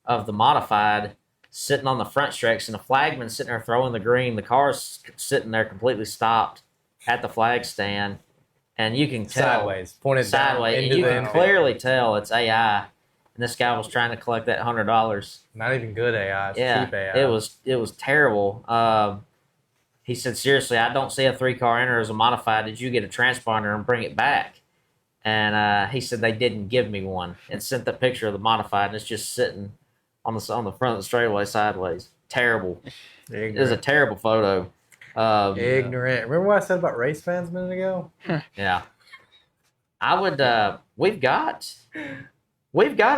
of the modified sitting on the front stretch, and the flagman sitting there throwing the green. The car's sitting there completely stopped at the flag stand, and you can tell Sideways, pointed sideways, down and into you the can infield. clearly tell it's AI. And this guy was trying to collect that $100. Not even good AI. It's Yeah, cheap AI. it was terrible. He said, seriously, I don't see a 3-car enter as a modified. Did you get a transponder and bring it back? And he said they didn't give me one, and sent the picture of the modified, and it's just sitting on the front of the straightaway sideways. Terrible. It was a terrible photo. Ignorant. Remember what I said about race fans a minute ago? Yeah. I would. We've got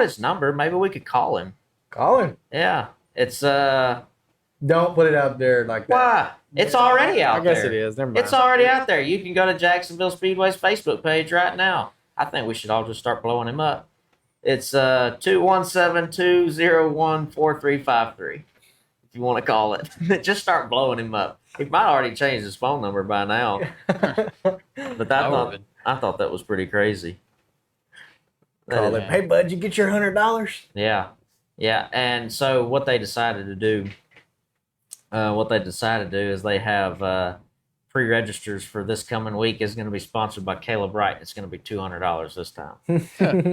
his number. Maybe we could call him. Call him. Yeah. It's Don't put it out there like that. why? It's already out there. I guess it is. Never mind. It's already out there. You can go to Jacksonville Speedway's Facebook page right now. I think we should all just start blowing him up. It's 217-201-4353. If you want to call it. Just start blowing him up. He might already change his phone number by now. But I thought that was pretty crazy. Call him. Hey, bud, you get your $100? Yeah. Yeah. And so what they decided to do is they have pre-registers for this coming week is going to be sponsored by Caleb Wright. It's going to be $200 this time.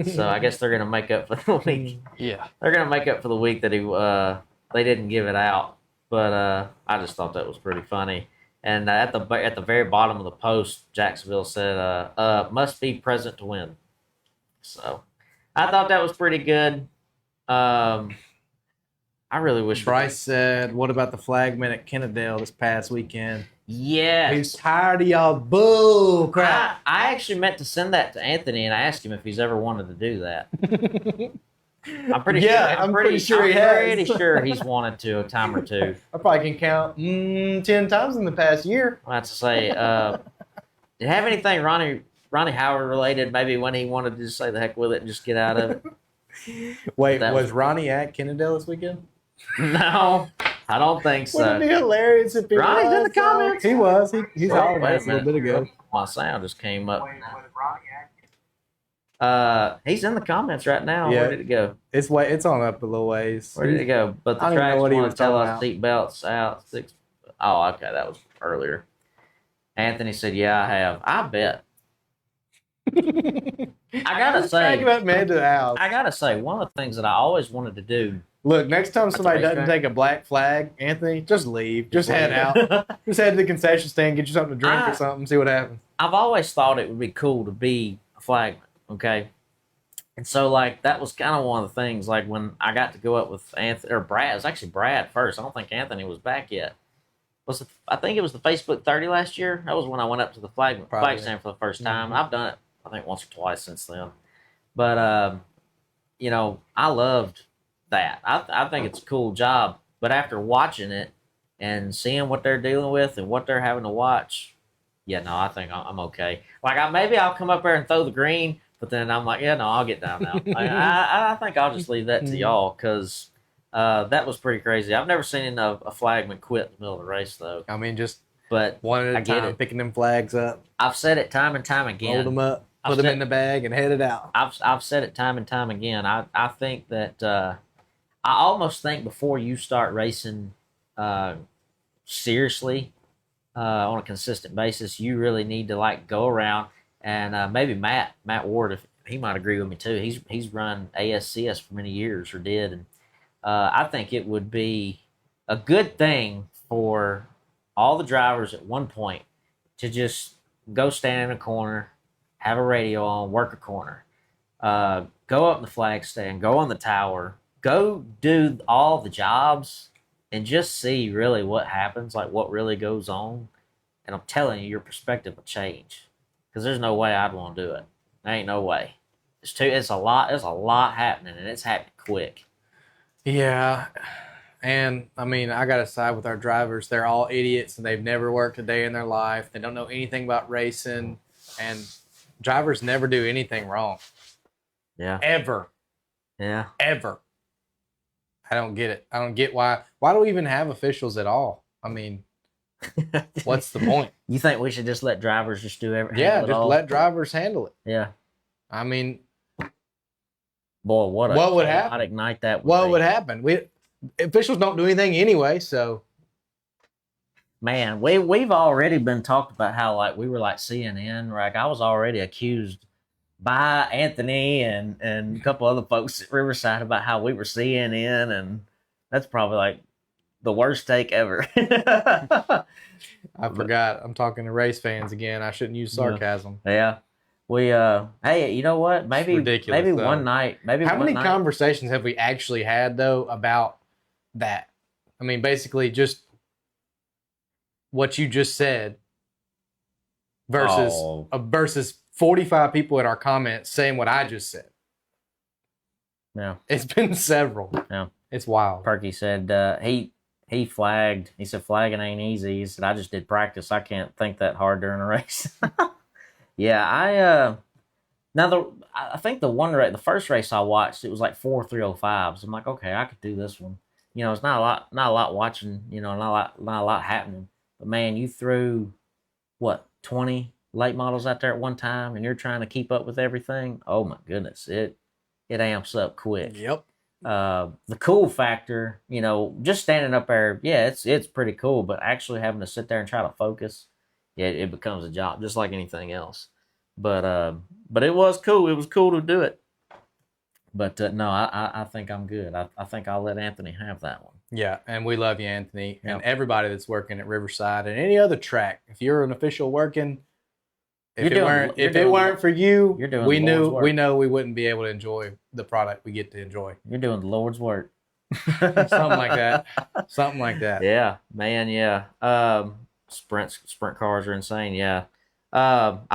So I guess they're going to make up for the week. Yeah. They're going to make up for the week that they didn't give it out. But I just thought that was pretty funny. And at the very bottom of the post, Jacksonville said, "Must be present to win." So I thought that was pretty good. I really wish Bryce said, what about the flagman at Kennedale this past weekend? Yeah. He's tired of y'all bull crap. I actually meant to send that to Anthony and ask him if he's ever wanted to do that. I'm pretty Yeah, sure. I'm pretty sure he I'm has. pretty sure he's wanted to a time or two. I probably can count 10 times in the past year. I have to say, did you have anything Ronnie Howard related? Maybe when he wanted to just say the heck with it and just get out of it. Wait, That was was- Ronnie at Kennedale this weekend? No, I don't think Wouldn't it be so. hilarious if he Ronnie's was? in the comments. He was. He's Oh, hollering wait at a us a little minute. bit ago. My sound just came up. He's in the comments right now. Yeah. Where did it go? It's on up a little ways. Where did it go? But the I don't even know tracks what he want was to tell talking us seat belts out. Oh, okay, that was earlier. Anthony said, "Yeah, I have. I bet." I gotta Dragging say, that man to the house. I gotta say, one of the things that I always wanted to do. Look, next time That's somebody a doesn't racetrack. take a black flag, Anthony, just leave. Just head out. Just head to the concession stand, get you something to drink or something, see what happens. I've always thought it would be cool to be a flagman. Okay. And so, like, that was kind of one of the things, like, when I got to go up with Anthony, or Brad, it was actually Brad first. I don't think Anthony was back yet. I think it was the Facebook 30 last year. That was when I went up to the flag stand for the first time. I've done it, I think, once or twice since then. But, you know, I loved that. I think it's a cool job. But after watching it and seeing what they're dealing with and what they're having to watch, yeah, no, I think I'm okay. Like, maybe I'll come up there and throw the green, but then I'm like, yeah, no, I'll get down now. I think I'll just leave that to y'all because that was pretty crazy. I've never seen a flagman quit in the middle of the race, though. I mean, just But one at I a get time, it. picking them flags up, I've said it time and time again. hold them up, I've put them said- in the bag, and head it out. I've said it time and time again. I think that I almost think before you start racing seriously on a consistent basis, you really need to like go around and maybe Matt Ward, if he might agree with me too. He's run ASCS for many years or did, and I think it would be a good thing for all the drivers at one point to just go stand in a corner, have a radio on, work a corner, go up in the flag stand, go on the tower, go do all the jobs and just see really what happens, like what really goes on. And I'm telling you, your perspective will change because there's no way I'd want to do it. There ain't no way. It's a lot. There's a lot happening and it's happening quick. Yeah. And I mean, I got to side with our drivers. They're all idiots and they've never worked a day in their life. They don't know anything about racing. And drivers never do anything wrong. Yeah. Ever. Yeah. Ever. I don't get it. I don't get why. Why do we even have officials at all? I mean, what's the point? You think we should just let drivers just do everything? Yeah, just let drivers handle it. Yeah. I mean, Boy, what would happen? I'd ignite that. what would happen? Officials don't do anything anyway, so. Man, we've already been talked about how like we were like CNN. Like I was already accused by Anthony and a couple other folks at Riverside about how we were CNN, and that's probably like the worst take ever. I forgot. I'm talking to race fans again. I shouldn't use sarcasm. Yeah. We hey, you know what? Maybe ridiculous, maybe though. one night. Maybe How one many night. conversations have we actually had though about that? I mean, basically just what you just said versus Oh. versus 45 people in our comments saying what I just said. Yeah. It's been several. Yeah. It's wild. Perky said he flagged. He said flagging ain't easy. He said I just did practice. I can't think that hard during a race. Yeah, I think the first race I watched, it was like 4 305s. I'm like, okay, I could do this one. You know, it's not a lot watching. You know, not a lot happening. But man, you threw what 20 late models out there at one time, and you're trying to keep up with everything. Oh my goodness, it amps up quick. Yep. The cool factor, you know, just standing up there, yeah, it's pretty cool. But actually having to sit there and try to focus, yeah, it becomes a job, just like anything else. But it was cool. It was cool to do it. But no, I think I'm good. I think I'll let Anthony have that one. Yeah, and we love you, Anthony, and Yep. everybody that's working at Riverside and any other track. If you're an official working, if You're it weren't for you, you're doing we the Lord's work. we know we wouldn't be able to enjoy the product we get to enjoy. You're doing the Lord's work. Something like that. Something like that. Yeah, man, yeah. Sprint cars are insane, yeah. I've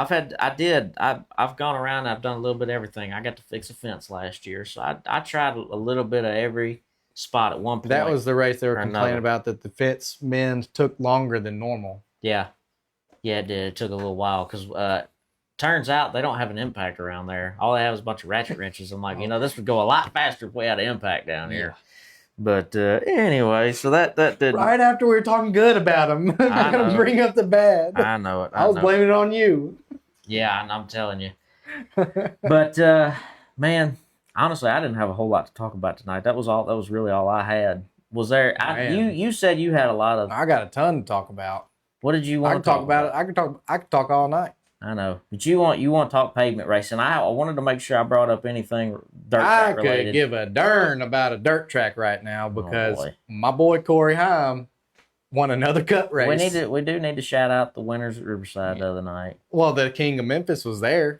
gone around. I've done a little bit of everything. I got to fix a fence last year, so I tried a little bit of every spot at one point. That was the race they were or complaining another. about, that the fence mend took longer than normal. Yeah, it did. It took a little while because turns out they don't have an impact around there. All they have is a bunch of ratchet wrenches. I'm like, this would go a lot faster if we had an impact down here. But anyway, so that did. Right after we were talking good about him, I'm I gonna know. bring up the bad. I know it. I was know. blaming it on you. Yeah, I'm telling you. But man, honestly, I didn't have a whole lot to talk about tonight. That was all. That was really all I had. Was there? You said you had a lot of. I got a ton to talk about. What did you I want can to talk about it. I could talk all night. I know, but you want to talk pavement racing. I wanted to make sure I brought up anything dirt I track related. could give a darn about a dirt track right now because boy. my boy Corey Heim won another cut race. We do need to shout out the winners at Riverside the other night. Well, the King of Memphis was there.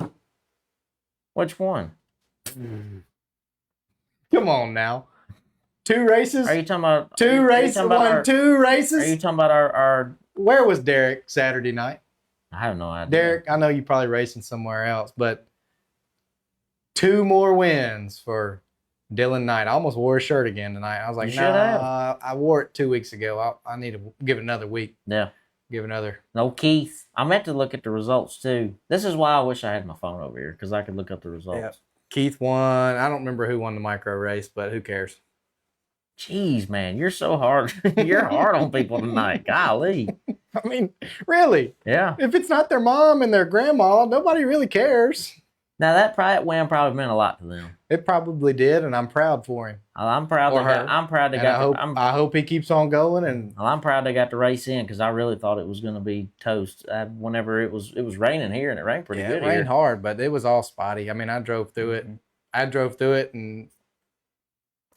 Which one? Come on now. 2 races? Are you talking about two races? Won 2 races? Are you talking about our? Where was Derek Saturday night? I have no idea. Derek, I know you're probably racing somewhere else, but 2 more wins for Dylan Knight. I almost wore his shirt again tonight. I was like, You should have. I wore it 2 weeks ago. I need to give it another week. Yeah. Give another. No, Keith. I meant to look at the results too. This is why I wish I had my phone over here because I could look up the results. Yeah. Keith won. I don't remember who won the micro race, but who cares? Jeez, man, you're so hard. You're hard on people tonight. Golly. I mean, really, Yeah. if it's not their mom and their grandma, nobody really cares. Now that win probably meant a lot to them. It probably did, and I'm proud for him. I'm proud. Or her. I'm proud they And I got. hope, I hope he keeps on going. And I'm proud they got the race in because I really thought it was going to be toast. Whenever it was raining here and it rained pretty yeah, good it rained here. hard, but it was all spotty. I mean, I drove through it. I drove through it, and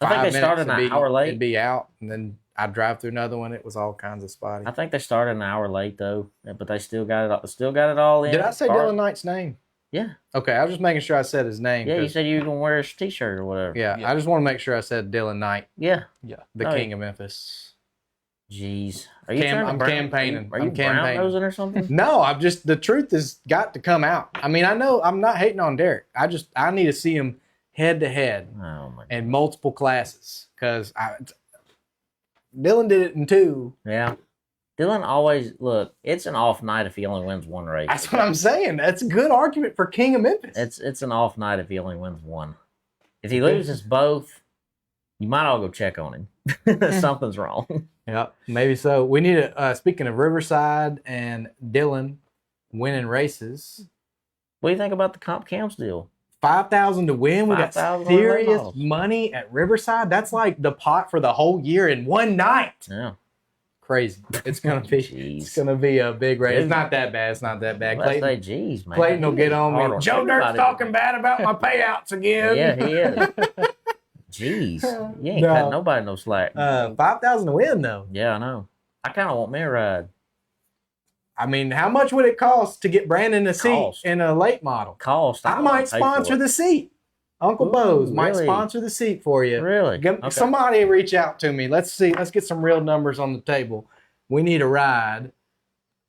I think 5 they started minutes, an hour late. It'd be out, and then I'd drive through another one. It was all kinds of spotty. I think they started an hour late though, but they still got it. Still got it all in. Did I say Dylan Knight's name? Yeah. Okay, I was just making sure I said his name. Yeah, you 'cause- said you were gonna wear his T-shirt or whatever. yeah, I just want to make sure I said Dylan Knight, Yeah. the Oh, King of Memphis. Jeez. Are you trying to I'm brown- campaigning. Are you I'm campaigning. brown nosing or something? No, I'm just, the truth has got to come out. I mean, I know I'm not hating on Derek. I need to see him head to head Oh my. in multiple classes because Dylan did it in 2. Yeah. Dylan always look. It's an off night if he only wins one race. That's what I'm saying. That's a good argument for King of Memphis. It's an off night if he only wins one. If he loses both, you might all go check on him. Something's wrong. Yeah, maybe so. We need to, speaking of Riverside and Dylan winning races, What do you think about the comp cams deal? 5,000 to win. We got 5,000 on serious late models. money at Riverside. That's like the pot for the whole year in one night. Yeah. Crazy. It's gonna be. Jeez. It's gonna be a big race. It's not that bad. It's not that bad. Let's say, Clayton, geez, man. Clayton will get on Hard me. Joe Dirt's everybody. talking bad about my payouts again. Yeah, he is. Jeez, you ain't No. cutting nobody no slack. 5,000 to win though. Yeah, I know. I kind of want me a ride. I mean, how much would it cost to get Brandon a seat Cost. in a late model? Cost. I don't might wanna pay sponsor for the seat. Uncle Ooh, Bo's might really? sponsor the seat for you. it. Really? Get- Okay. Somebody reach out to me. Let's see. Let's get some real numbers on the table. We need a ride.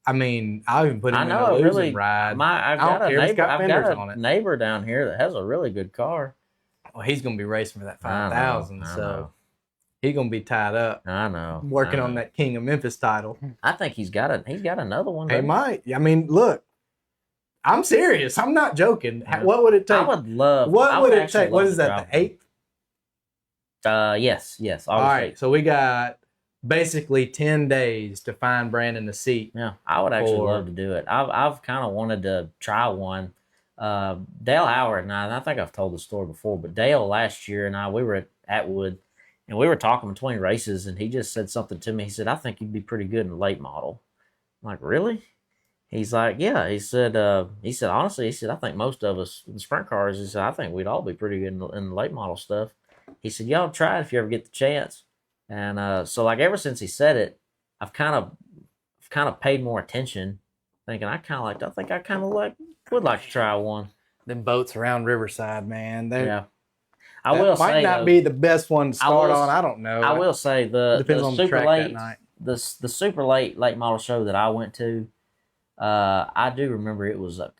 I mean, I'll even put him I in know, a losing really. ride. I've I don't got a care if it's neighbor. got I've fenders got on a it. neighbor down here that has a really good car. Well, he's going to be racing for that I know, 5,000. I So know. he's going to be tied up I know. working I on know. that King of Memphis title. I think he's got another one. He doesn't might. I mean, look, I'm serious. I'm not joking. Yeah. What would it I take? would love. What I would it actually take? What love is to that, drive the 8th? Yes. All right. So we got basically 10 days to find Brandon a seat. Yeah, I would actually For- love to do it. I've kind of wanted to try one. Dale Howard and I think I've told the story before, but Dale last year and we were at Atwood, and we were talking between races, and he just said something to me. He said, "I think you'd be pretty good in the late model." I'm like, really? He's like, yeah. He said, honestly, he said, I think most of us in sprint cars, he said, I think we'd all be pretty good in the late model stuff. He said, y'all try it if you ever get the chance. And so like ever since he said it, I've kind of paid more attention, thinking I think I kind of would like to try one. Them boats around Riverside, man. Yeah, I I will might say not though, be the best one to start will- on. I don't know. I will say the Depends on the super track late that night. the super late model show that I went to, I do remember it was a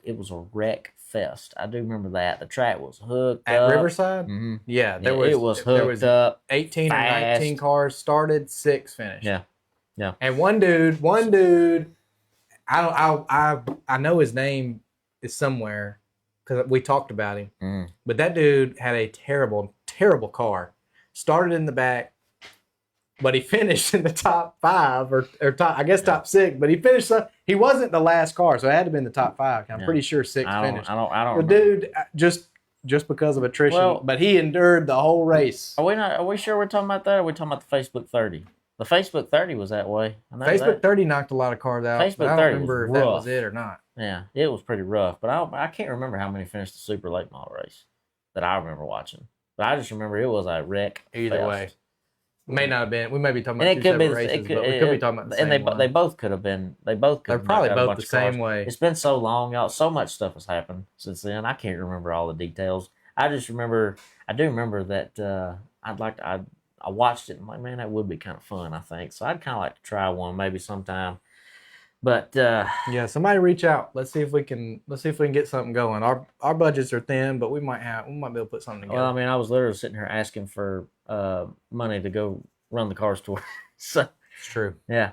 wreck fest. I do remember that the track was hooked At up. Riverside. Mhm. Yeah, It was hooked there was up. 18 or fast. 19 cars started, 6 finished. Yeah, yeah. And one dude, I know his name is somewhere because we talked about him. Mm. But that dude had a terrible car. Started in the back, but he finished in the top 5 or top, I guess top 6. But he finished. He wasn't the last car, so it had to be in the top 5. I'm pretty sure 6 finished. I don't. The remember. dude just because of attrition, Well, but he endured the whole race. Are we sure we're talking about that? Or are we talking about the Facebook 30? The Facebook 30 was that way. I know Facebook that. 30 knocked a lot of cars out. Facebook But I 30 don't remember was if that rough. was it or not. Yeah, it was pretty rough. But I can't remember how many finished the super late model race that I remember watching. But I just remember it was a wreck. Either fest. way, may not have been. We may be talking about And it two could be separate races, but we could be talking about the and same one. they both could have been. They both could. They're have probably knocked out a both bunch the of cars. same way. It's been so long, y'all. So much stuff has happened since then. I can't remember all the details. I just remember. I do remember that I watched it and I'm like, man, that would be kind of fun. I think so. I'd kind of like to try one maybe sometime. But Yeah, somebody reach out. Let's see if we can get something going. Our budgets are thin, but we might be able to put something together. well, I mean, I was literally sitting here asking for money to go run the car store. So It's true. yeah.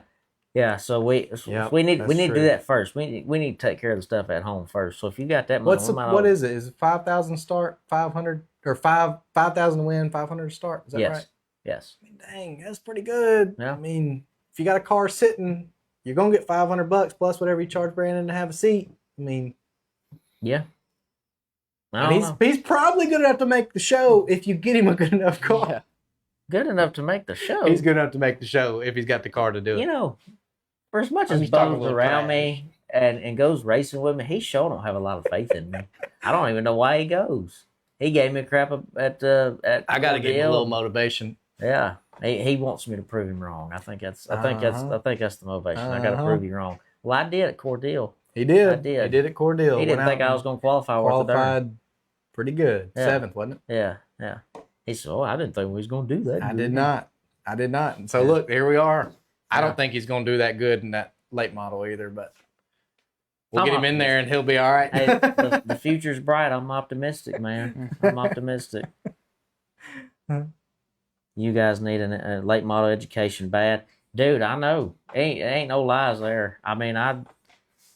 So we Yep, need that's to do true. that first. We need to take care of the stuff at home first. So if you got that money, What is it? Is it 5,000 start, 500 or 5,000 to win, 500 to start? Is that yes, right? yes. I mean, dang, that's pretty good. Yeah. I mean, if you got a car sitting, you're gonna get $500 plus whatever you charge Brandon to have a seat. I mean, Yeah. I and don't know. he's probably good enough to make the show if you get him a good enough car. Yeah. Good enough to make the show. He's good enough to make the show if he's got the car to do it. You know, for as much I'm as just talking a Bo's little around trash. me and goes racing with me, he sure don't have a lot of faith in me. I don't even know why he goes. He gave me crap at I got to give him a Cordell. little motivation. Yeah, he wants me to prove him wrong. I think that's the motivation. I got to prove you wrong. Well, I did at Cordell. He did. I did. He did at Cordell. He didn't think I was going to qualify. Worth a darn. qualified pretty good. Yeah. 7th, wasn't it? Yeah. He said, "Oh, I didn't think we was going to do that." I good." did not. And so look, here we are. I don't think he's going to do that good in that late model either, but we'll get him in there and he'll be all right. Hey, the future's bright. I'm optimistic, man. I'm optimistic. You guys need a late model education bad. Dude, I know. Ain't no lies there. I mean,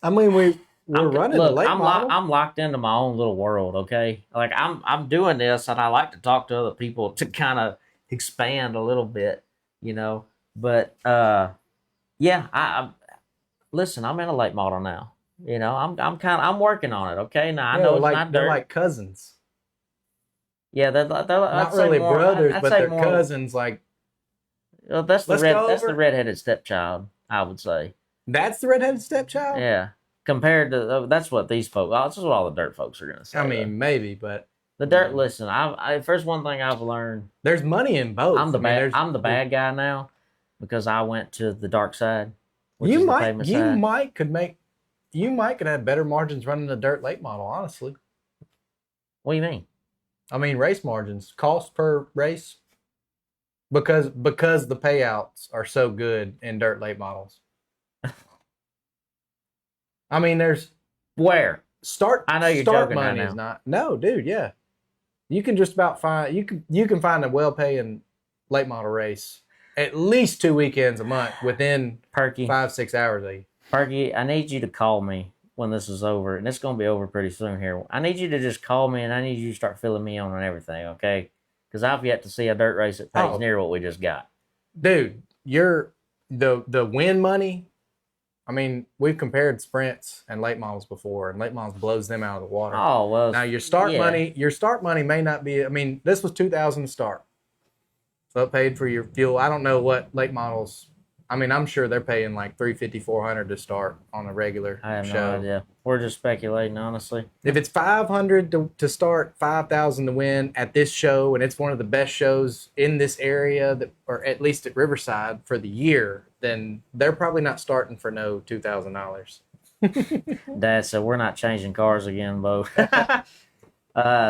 we're running the late model. I'm locked into my own little world, okay? Like I'm doing this and I like to talk to other people to kind of expand a little bit, you know. But yeah, listen, I'm in a late model now. You know, I'm working on it, okay? Now I know it's not they're dirt. like cousins. Yeah, they're Not really brothers, but they're cousins. Like Well, that's the Let's go that's the over- redheaded stepchild, I would say. that's the redheaded stepchild. Yeah, compared to that's what these folks. This is what all the dirt folks are gonna say. I mean, maybe, but the dirt. Listen, I first one thing I've learned. there's money in both. I'm the I mean, bad. there's- I'm the bad guy now because I went to the dark side. Which You is the might, pavement you side. might could have better margins running the dirt late model. Honestly, What do you mean? I mean race margins, cost per race, because the payouts are so good in dirt late models. I mean, there's Where? start. I know you're start joking right money is now. not. No, dude. Yeah, you can just about find you can find a well paying late model race at least 2 weekends a month within Perky. 5-6 hours of you. Perky, I need you to call me when this is over, and it's gonna be over pretty soon here. I need you to just call me, and I need you to start filling me on and everything, okay? Because I've yet to see a dirt race that pays Oh. near what we just got. Dude, you're the win money. I mean, we've compared sprints and late models before, and late models blows them out of the water. Oh well. Now your start money may not be. I mean, this was $2,000 to start, so it paid for your fuel. I don't know what late models. I mean, I'm sure they're paying like $350, $400 to start on a regular I have show. no idea. We're just speculating, honestly. If it's $500 to start, $5,000 to win at this show, and it's one of the best shows in this area, or at least at Riverside for the year, then they're probably not starting for no $2,000. Dad said we're not changing cars again, Bo.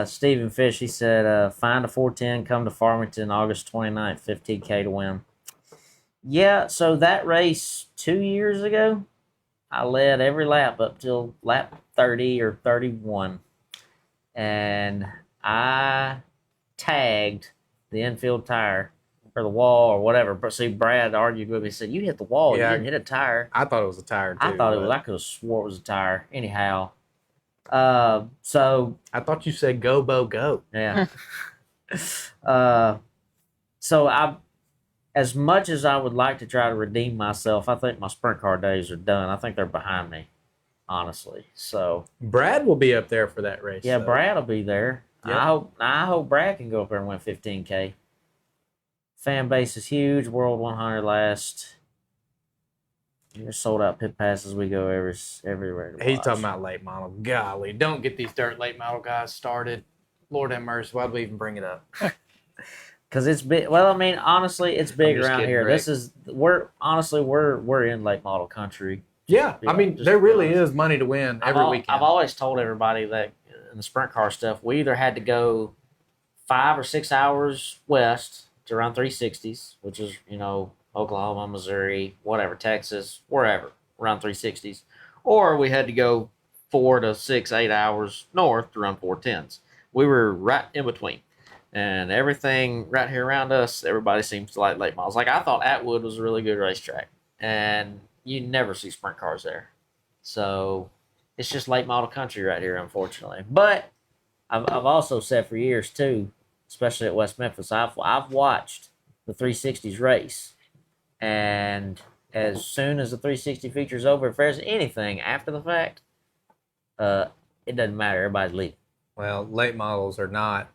Stephen Fish, he said, find a 410, come to Farmington August 29th, 15K to win. Yeah, so that race 2 years ago, I led every lap up till lap 30 or 31. And I tagged the infield tire or the wall or whatever. But see, Brad argued with me. He said, "You hit the wall. Yeah, You didn't hit a tire." I thought it was a tire too. I thought it was. but I could have swore it was a tire. Anyhow, so I thought you said go, Bo, go. yeah. So I, as much as I would like to try to redeem myself, I think my sprint car days are done. I think they're behind me, honestly. So Brad will be up there for that race. yeah, though. Brad will be there. Yep. I hope Brad can go up there and win 15K. Fan base is huge. World 100 last. You're sold out pit passes. We go everywhere. To He's watch. talking about late model. Golly, don't get these dirt late model guys started. Lord have mercy. Why'd we even bring it up? Because it's big. Well, I mean, honestly, it's big just around kidding, here. Rick. This is we're in late model country. Yeah, Yeah, I mean, just there be really honest. is money to win every weekend. I've always told everybody that in the sprint car stuff, we either had to go 5 or 6 hours west to run 360s, which is Oklahoma, Missouri, whatever, Texas, wherever, run 360s, or we had to go 4 to 6, 8 hours north to run 410s. We were right in between. And everything right here around us, everybody seems to like late models. Like, I thought Atwood was a really good racetrack, and you never see sprint cars there. So it's just late model country right here, unfortunately. But I've also said for years, too, especially at West Memphis, I've watched the 360s race. And as soon as the 360 feature's over, if there's anything after the fact, it doesn't matter. Everybody's leaving. Well, late models are not.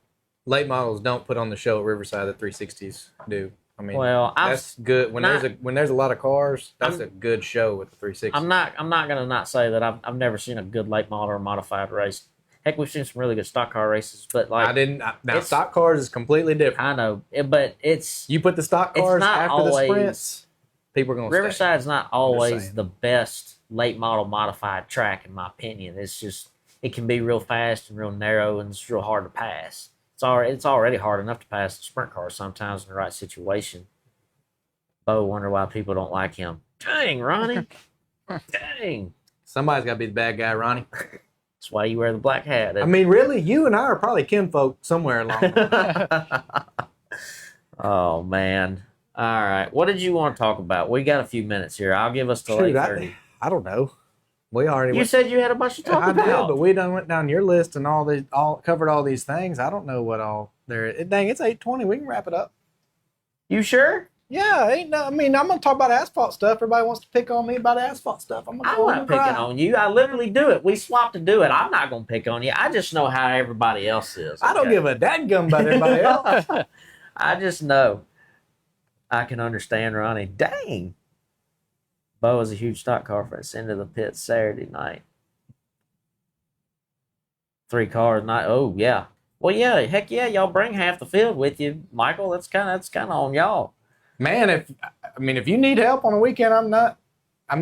Late models don't put on the show at Riverside that 360s do. I mean, Well, that's good. When there's a lot of cars, that's a good show with the 360. I'm not gonna not say that I've never seen a good late model or modified race. Heck, we've seen some really good stock car races, but like Now stock cars is completely different. I know, but it's You put the stock It's cars not after always- the sprints, people are going to stay. Riverside's not always saying. the best late model modified track, in my opinion. It's just it can be real fast and real narrow, and it's real hard to pass. It's already hard enough to pass the sprint cars sometimes in the right situation. Bo wonder why people don't like him. Dang, Ronnie. Dang. Somebody's got to be the bad guy, Ronnie. That's why you wear the black hat. I mean, really, you and I are probably kinfolk somewhere along the line. Oh, man. All right. What did you want to talk about? We got a few minutes here. I'll give us till Shoot, 8:30. I don't know. We already You went. said you had a bunch to talk I did, about. but we done went down your list and covered all these things. I don't know what all there is. Dang, it's 8:20. We can wrap it up. You sure? Yeah, ain't no. I mean, I'm gonna talk about asphalt stuff. Everybody wants to pick on me about asphalt stuff. I'm I'm not picking on you. I literally do it. We swapped to do it. I'm not going to pick on you. I just know how everybody else is. I don't okay? give a dadgum about everybody else. I just know. I can understand Ronnie. Dang. Bo was a huge stock car for us into the pit Saturday night. 3 cars night. Oh yeah. Well, yeah. Heck yeah. Y'all bring half the field with you, Michael. That's kind of on y'all. Man, if you need help on a weekend, I'm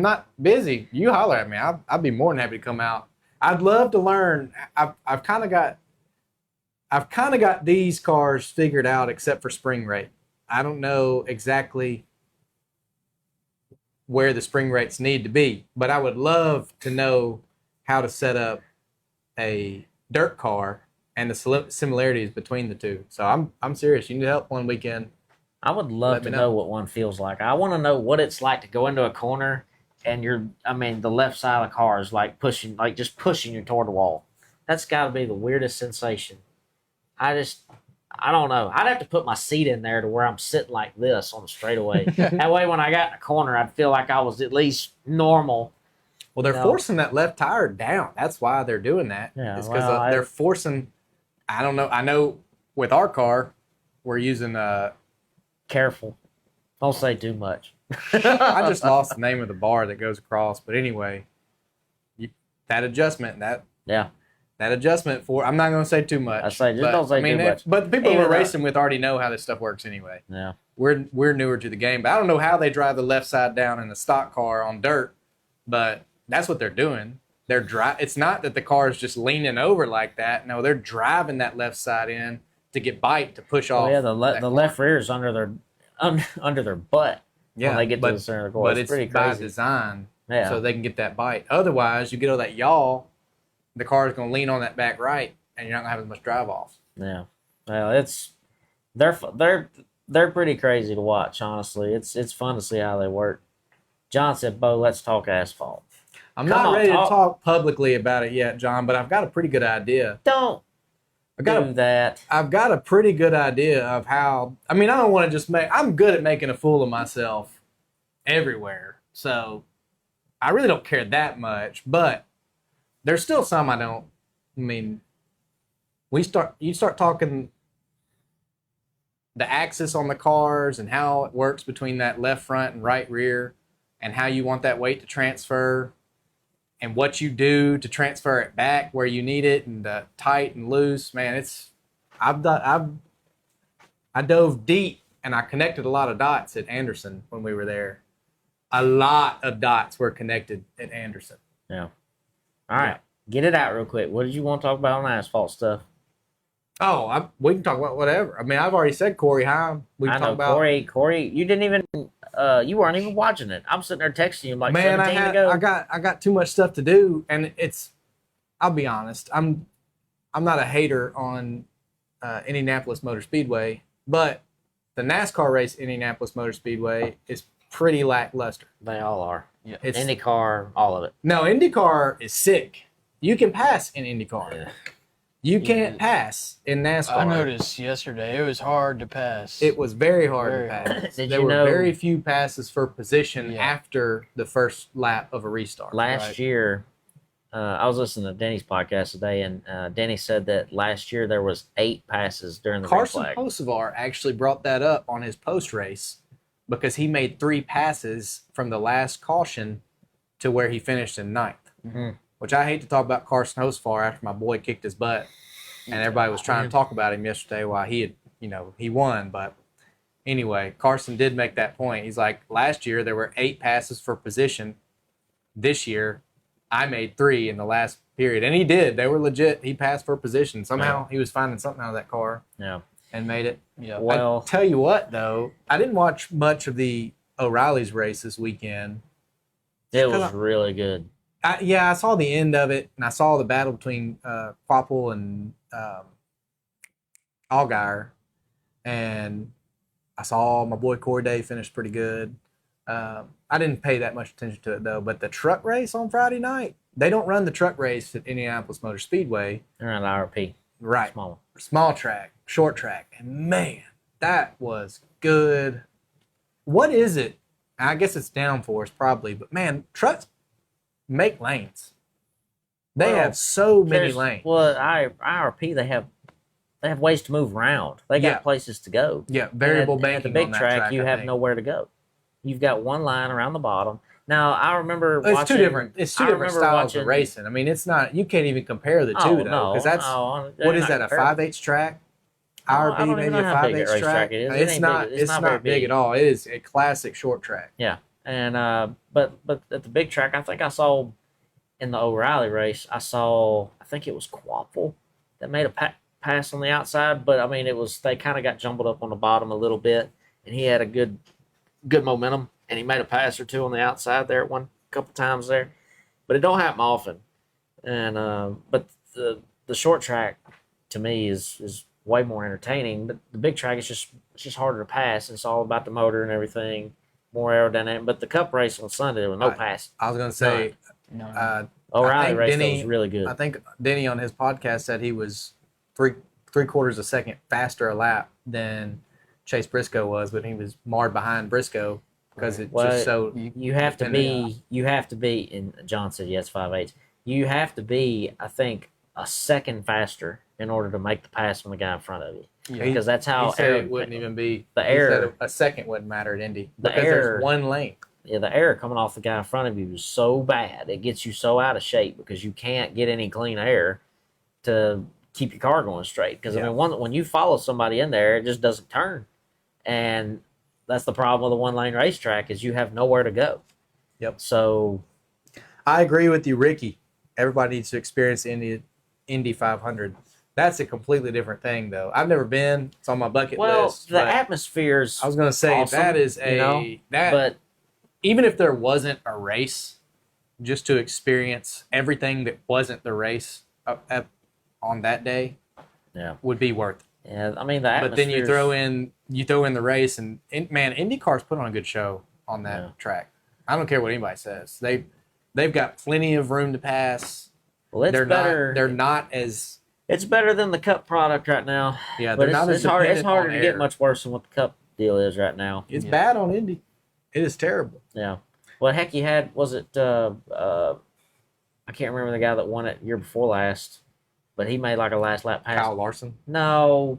not busy. You holler at me. I'd be more than happy to come out. I'd love to learn. I've kind of got these cars figured out, except for spring rate. I don't know exactly where the spring rates need to be, but I would love to know how to set up a dirt car and the similarities between the two. So I'm serious. You need help one weekend. I would love Let to me know know. what one feels like. I want to know what it's like to go into a corner and the left side of the car is just pushing you toward the wall. That's got to be the weirdest sensation. I don't know. I'd have to put my seat in there to where I'm sitting like this on the straightaway. That way, when I got in the corner, I'd feel like I was at least normal. Well, they're No. forcing that left tire down. That's why they're doing that. Yeah, It's because well, they're forcing. I don't know. I know with our car, we're using. Careful. Don't say too much. I just lost the name of the bar that goes across, but anyway, that adjustment for. I'm not going to say too much. I say, just don't say too much. But the people Even we're though- racing with already know how this stuff works anyway. Yeah. We're newer to the game, but I don't know how they drive the left side down in a stock car on dirt, but that's what they're doing. It's not that the car is just leaning over like that. No, they're driving that left side in to get bite to push off. Oh yeah, the left rear is under their butt. Yeah, when they get to the center of the course. But It's pretty by crazy. design Yeah. so they can get that bite. Otherwise, you get all that yaw, the car is going to lean on that back right, and you're not going to have as much drive off. Yeah. Well, they're pretty crazy to watch. Honestly, it's fun to see how they work. John said, "Bo, let's talk asphalt." I'm Come not on, ready talk. to talk publicly about it yet, John, but I've got a pretty good idea. Don't do that. I've got a pretty good idea of how. I mean, I don't want to just make. I'm good at making a fool of myself everywhere, so I really don't care that much. But there's still some I don't. I mean, you start talking the axis on the cars and how it works between that left front and right rear, and how you want that weight to transfer, and what you do to transfer it back where you need it, and tight and loose. Man, I dove deep and I connected a lot of dots at Anderson when we were there. A lot of dots were connected at Anderson. Yeah. All right. Get it out real quick. What did you want to talk about on asphalt stuff? Oh, we can talk about whatever. I mean, I've already said Corey Haim. We I can know talk about Corey. You didn't even. You weren't even watching it. I'm sitting there texting you like man. 17 to go. I got too much stuff to do, and it's. I'll be honest. I'm not a hater on Indianapolis Motor Speedway, but the NASCAR race Indianapolis Motor Speedway is pretty lackluster. They all are. Yeah. It's, IndyCar, all of it. no, IndyCar is sick. You can pass in IndyCar. Yeah. You can't pass in NASCAR. I noticed yesterday it was hard to pass. It was very hard Very to pass. Did There you were know- very few passes for position Yeah. after the first lap of a restart. Last year, I was listening to Denny's podcast today, and Denny said that last year there was 8 passes during the Carson green flag. Hocevar actually brought that up on his post race because he made 3 passes from the last caution to where he finished in 9th. Mhm. Which I hate to talk about Carson Hocevar after my boy kicked his butt, and everybody was trying to talk about him yesterday while he had, he won. But anyway, Carson did make that point. He's like, last year there were 8 passes for position. This year, I made 3 in the last period, and he did. They were legit. He passed for position. Somehow he was finding something out of that car Yeah. and made it. Yeah. Well, I tell you what, though, I didn't watch much of the O'Reilly's race this weekend. it was really good. I saw the end of it, and I saw the battle between Quapple and Allgaier, and I saw my boy Corday finish pretty good. I didn't pay that much attention to it, though, but the truck race on Friday night, they don't run the truck race at Indianapolis Motor Speedway. Around IRP. Right. Small. Small track, short track, and man, that was good. What is it? I guess it's downforce probably, but man, trucks make lanes. They Well, have so many There's- lanes. Well, IRP they have ways to move around. They got Yeah. places to go. Yeah, variable And banking at the big on that track, you I have think. nowhere to go. You've got one line around the bottom. Now I remember It's watching. two different. It's two I different remember styles watching- of racing. I mean, it's not. You can't even compare the two Oh, though, no, because that's no, they're what is not that? A comparable. 5/8 track? I IRP don't even maybe know a how big 5/8 that racetrack track. is. It It's ain't not. big. It's not very big at all. It is a classic short track. Yeah, and but at the big track, I think I saw in the O'Reilly race, I think it was Quapple that made a pass on the outside, but I mean they kind of got jumbled up on the bottom a little bit, and he had a good momentum, and he made a pass or two on the outside there one couple times there, but it don't happen often, and but the short track to me is way more entertaining, but the big track is just harder to pass, and it's all about the motor and everything, more aerodynamic. But the Cup race on Sunday there was no pass. I was going to say, No. O'Reilly think race Denny- was really good. I think Denny on his podcast said he was three quarters a second faster a lap than Chase Briscoe was, but he was marred behind Briscoe because it's Well, just so. You have to be, and John said yes, 5/8. You have to be, I think, a second faster in order to make the pass from the guy in front of you. Yeah. Because that's how He said it wouldn't even be. the he air- said a second wouldn't matter at Indy The because air- there's one lane. the air coming off the guy in front of you is so bad. It gets you so out of shape because you can't get any clean air to keep your car going straight. Because I mean, when you follow somebody in there, it just doesn't turn, and that's the problem with a one-lane racetrack is you have nowhere to go. Yep. So I agree with you, Ricky. Everybody needs to experience Indy 500. That's a completely different thing, though. I've never been. It's on my bucket list. the but atmosphere's I was going to say awesome, that is you know, that. but Even if there wasn't a race, just to experience everything that wasn't the race on that day, would be worth it. Yeah, I mean the But then you throw in the race, and man, IndyCar's put on a good show on that track. I don't care what anybody says. They've got plenty of room to pass. Well, it's better. They're not as. It's better than the Cup product right now. Yeah, but they're not as. It's harder to air. get much worse than what the Cup deal is right now. It's bad on Indy. It is terrible. Yeah. Well, heck, you had I can't remember the guy that won it year before last, but he made like a last lap pass. Kyle Larson. No.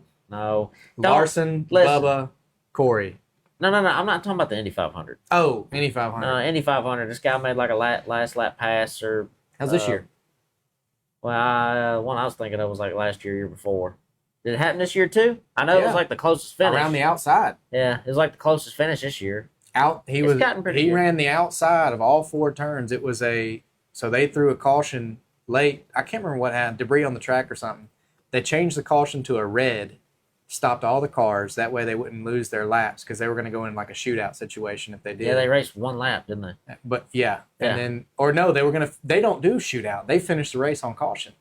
Larson, Bubba, Corey. No. I'm not talking about the Indy 500. Oh, Indy 500. No, Indy 500. This guy made like a last lap pass or. How's this year? Well, one I was thinking of was like last year before. Did it happen this year too? I know it was like the closest finish. Around the outside. Yeah, it was like the closest finish this year. He good. ran the outside of all 4 turns. It was so they threw a caution late. I can't remember what happened, debris on the track or something. They changed the caution to a red, stopped all the cars. That way they wouldn't lose their laps because they were going to go in like a shootout situation if they did. Yeah, they raced 1 lap, didn't they? But and then they don't do shootout. They finished the race on caution,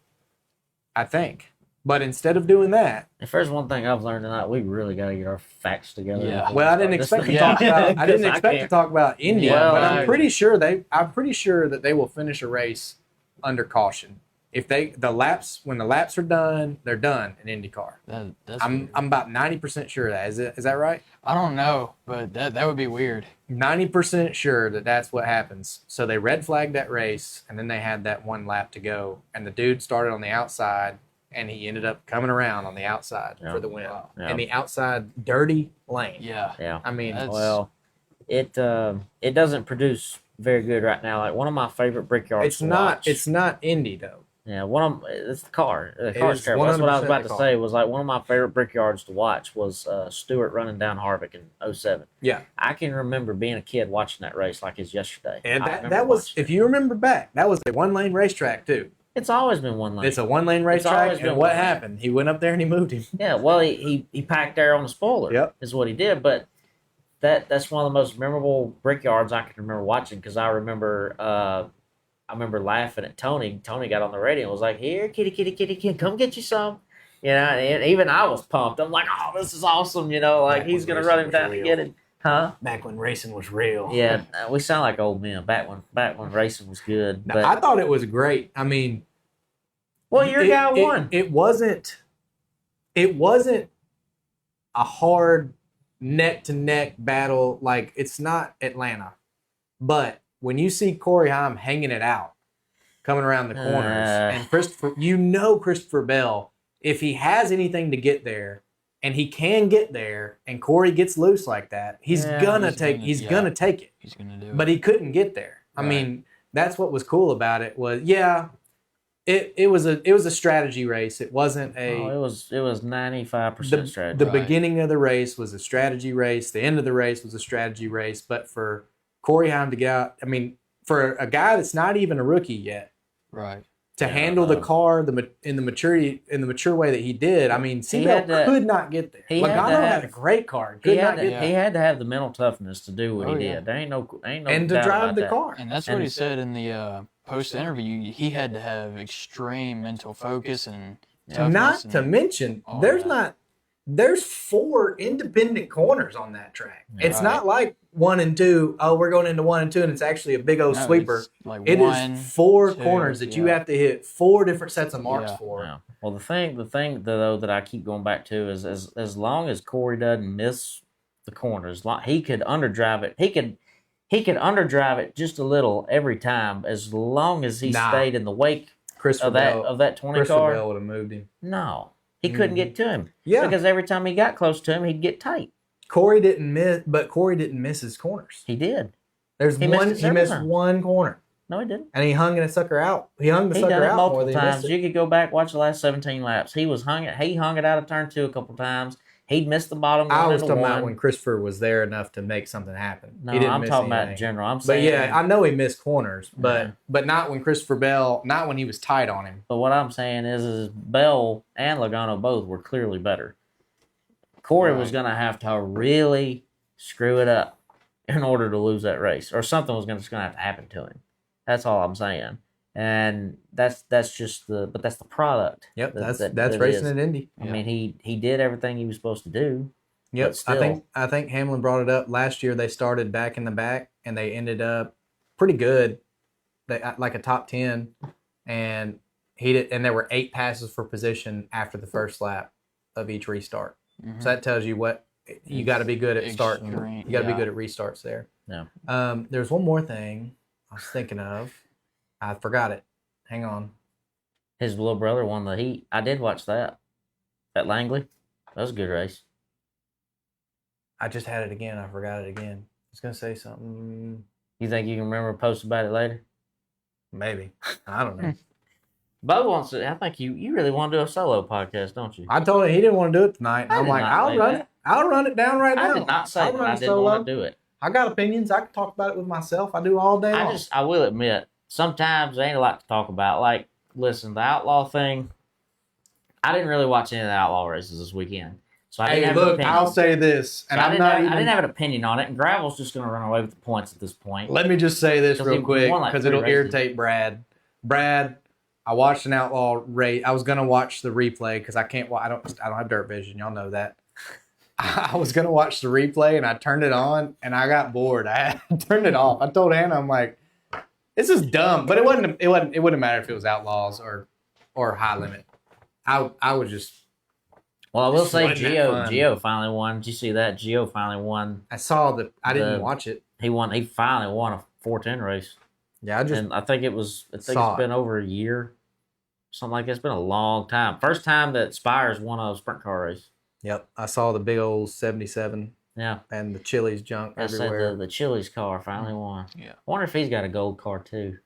I think. But instead of doing that, if there's one thing I've learned tonight, we really got to get our facts together. Yeah. Well, I didn't expect to talk about. I didn't expect to talk about India, but I'm pretty sure that they will finish a race under caution. If the laps are done, they're done in IndyCar. I'm about 90% sure of that. Is that right? I don't know, but that would be weird. 90% sure that's what happens. So they red flagged that race, and then they had that 1 lap to go, and the dude started on the outside. And he ended up coming around on the outside for the win. Yeah. In the outside dirty lane. Yeah. I mean, it doesn't produce very good right now. Like one of my favorite brickyards. It's not Indy though. Yeah, it's the car. The car's terrible. That's what I was about to say. Was like one of my favorite brickyards to watch was Stewart running down Harvick in 07. Yeah. I can remember being a kid watching that race like it's yesterday. And that was, if you remember back, that was a 1-lane racetrack too. It's always been 1 lane. It's a 1-lane racetrack, and what happened? He went up there and he moved him. Yeah, well, he packed air on the spoiler. Yep. Is what he did. But that's one of the most memorable brickyards I can remember watching because I remember laughing at Tony. Tony got on the radio and was like, "Here, kitty, come get you some." You know, and even I was pumped. I'm like, "Oh, this is awesome!" You know, like he's gonna run him down to get it. Huh? Back when racing was real. Yeah, we sound like old men. Back when racing was good. Now, but I thought it was great. I mean, well, your guy won. It wasn't a hard neck to neck battle. Like it's not Atlanta, but when you see Corey Haim hanging it out, coming around the corners, and Christopher Bell, if he has anything to get there. And he can get there, and Corey gets loose like that. He's gonna take it. He's gonna do it. But he couldn't get there. I mean, that's what was cool about it. Was it was a strategy race. It wasn't a. Oh, it was 95% strategy. The beginning of the race was a strategy race. The end of the race was a strategy race. But for Corey Haim to get out, I mean, for a guy that's not even a rookie yet, right. To handle the car in the mature way that he did, I mean, Seabell could not get there. Logano had a great car. He had to have the mental toughness to do what he did. There ain't no and to drive the car. And that's what he said in the post interview. He had to have extreme mental focus and toughness. Not to mention, there's 4 independent corners on that track. It's not like 1 and 2. Oh, we're going into 1 and 2, and it's actually a big old sweeper. It is 4 corners that you have to hit 4 different sets of marks for. Yeah. Well, the thing though that I keep going back to is as long as Corey doesn't miss the corners, he could underdrive it. He could underdrive it just a little every time as long as he stayed in the wake of that 20 car. Bell would have moved him. No. He couldn't get to him. Yeah. Because every time he got close to him, he'd get tight. Corey didn't miss his corners. He did. He missed 1 corner. No, he didn't. And he hung the sucker out. He hung the sucker out multiple more than times. he missed it. You could go back, watch the last 17 laps. He hung it out of turn 2 a couple times. He'd missed the bottom. I was talking about when Christopher was there enough to make something happen. No, he didn't I'm miss talking anything. about in general. I'm saying, but yeah, I know he missed corners, but not when Christopher Bell, not when he was tight on him. But what I'm saying is Bell and Logano both were clearly better. Corey was going to have to really screw it up in order to lose that race, or something was going to have to happen to him. That's all I'm saying. And that's just the product. Yep, that that's it racing is. at Indy. I mean, he did everything he was supposed to do. Yep, But still, I think Hamlin brought it up last year. They started back in the back, and they ended up pretty good. They like a top 10, and he did. And there were 8 passes for position after the first lap of each restart. Mhm. So that tells you what you got to be good at starting. Extreme, You got to be yeah. good at restarts there. Yeah. There's one more thing I was thinking of. I forgot it. Hang on. His little brother won the heat. I did watch that at Langley. That was a good race. I just had it again. I forgot it again. I was gonna say something. You think you can remember a post about it later? Maybe. I don't know. Bo wants to. I think you really want to do a solo podcast, don't you? I told him he didn't want to do it tonight. I I'm did like, not I'll say run that. it. I'll run it down right now. I did not say I'll that run I it didn't solo. want to do it. I got opinions. I can talk about it with myself. I do all day long. I will admit, sometimes there ain't a lot to talk about. Like, listen, the outlaw thing. I didn't really watch any of the outlaw races this weekend, so I didn't have an opinion. I'll say this, and So I'm not even. I didn't have an opinion on it, and Gravel's just going to run away with the points at this point. Let me just say this 'Cause real he quick won like because 3 it'll races. irritate Brad. Brad, I watched an outlaw race. I was gonna watch the replay because I can't. I don't have dirt vision. Y'all know that. I was gonna watch the replay and I turned it on and I got bored. I turned it off. I told Hannah, I'm like, this is dumb. But it wouldn't matter if it was outlaws or high limit. I would just. Well, I will This say wasn't that fun. Gio finally won. Did you see that? Gio finally won. I saw that. I didn't watch it. He finally won a 410 race. Yeah, And I think it's saw been over a year. Something like that. It's been a long time. First time that Spires won a sprint car race. Yep, I saw the big old 77. Yeah. And the Chili's junk I said everywhere. the Chili's car finally won. Yeah. I wonder if he's got a gold car too.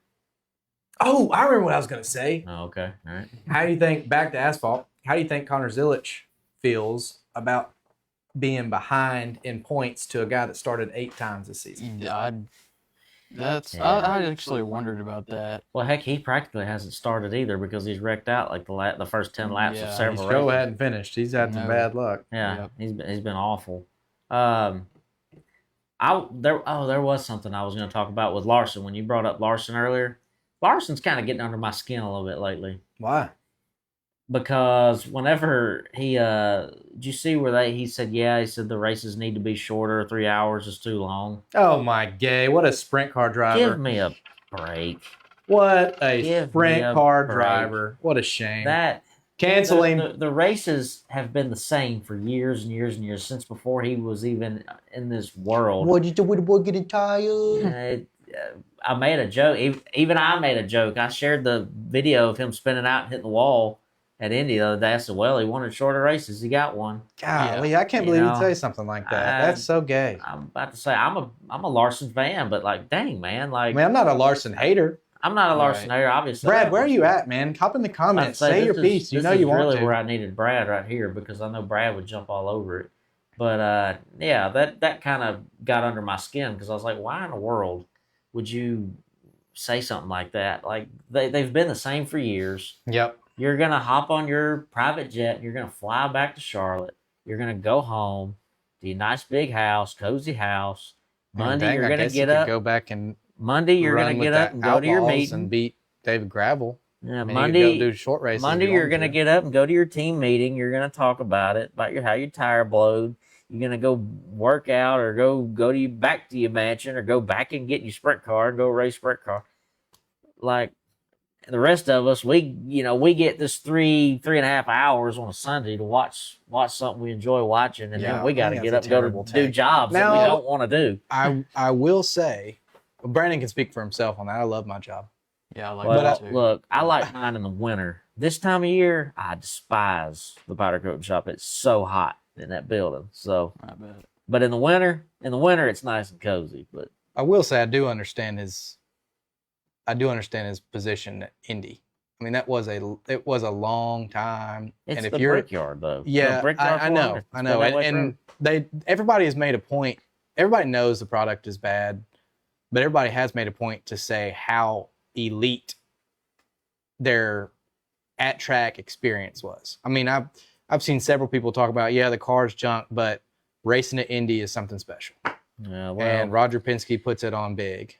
Oh, I remember what I was gonna say. Oh, okay. All right. How do you think, back to asphalt, how do you think Connor Zilic feels about being behind in points to a guy that started 8 times this season? I actually wondered about that. Well, heck, he practically hasn't started either because he's wrecked out like the first 10 laps of Yeah, several Joe races. hadn't finished. He's had some No. bad luck. Yeah, Yep. he's been awful. There was something I was going to talk about with Larson when you brought up Larson earlier. Larson's kind of getting under my skin a little bit lately Why? because whenever did you see where he said the races need to be shorter, 3 hours is too long. Oh my gay! What a sprint car driver! Give me a break. What a Give me sprint a car break. driver! What a shame! That Canceling. the races have been the same for years and years and years since before he was even in this world. What did the boy getting tired? I made a joke. Even I made a joke. I shared the video of him spinning out and hitting the wall at Indy the other day. I said, well, he wanted shorter races. He got one. Golly, I can't You believe know, you'd say something like that. That's so gay. I'm about to say I'm a Larson fan, but like, dang, man. I Like, mean, I'm not a Larson hater. I'm not a Larson hater, obviously. Brad, where are you at, man? Hop in the comments. Say your piece. You know you want really to. where I needed Brad right here because I know Brad would jump all over it. But yeah, that kind of got under my skin because I was like, why in the world would you say something like that? Like they've been the same for years. Yep. You're gonna hop on your private jet. You're gonna fly back to Charlotte. You're gonna go home to your nice big house, cozy house. Monday, you're gonna get up. Go back and Monday, you're gonna get up and go to your meeting and beat David Gravel. Yeah, And Monday, you could go do short races. Monday, if you you're want gonna to. get up and go to your team meeting. You're gonna talk about it, about how your tire blowed. You're gonna go work out or go back to your mansion or go back and get your sprint car and go race sprint car. Like the rest of us, we get this 3.5 hours on a Sunday to watch something we enjoy watching, and then we got to get up and go to do jobs that we don't want to do. I will say, Brandon can speak for himself on that. I love my job. Yeah, I like Well, that too. look, I like mine in the winter. This time of year, I despise the powder coating shop. It's so hot in that building. So, I bet. but in the winter, it's nice and cozy. But I will say I do understand his position at Indy. I mean, it was a long time. it's and if the you're brickyard, though. Yeah, The brickyard I for know, winter. I know, It's been that way and everybody has made a point. Everybody knows the product is bad, but everybody has made a point to say how elite their at track experience was. I mean, I've seen several people talk about the car's junk, but racing at Indy is something special. Yeah, well, And Roger Penske puts it on big.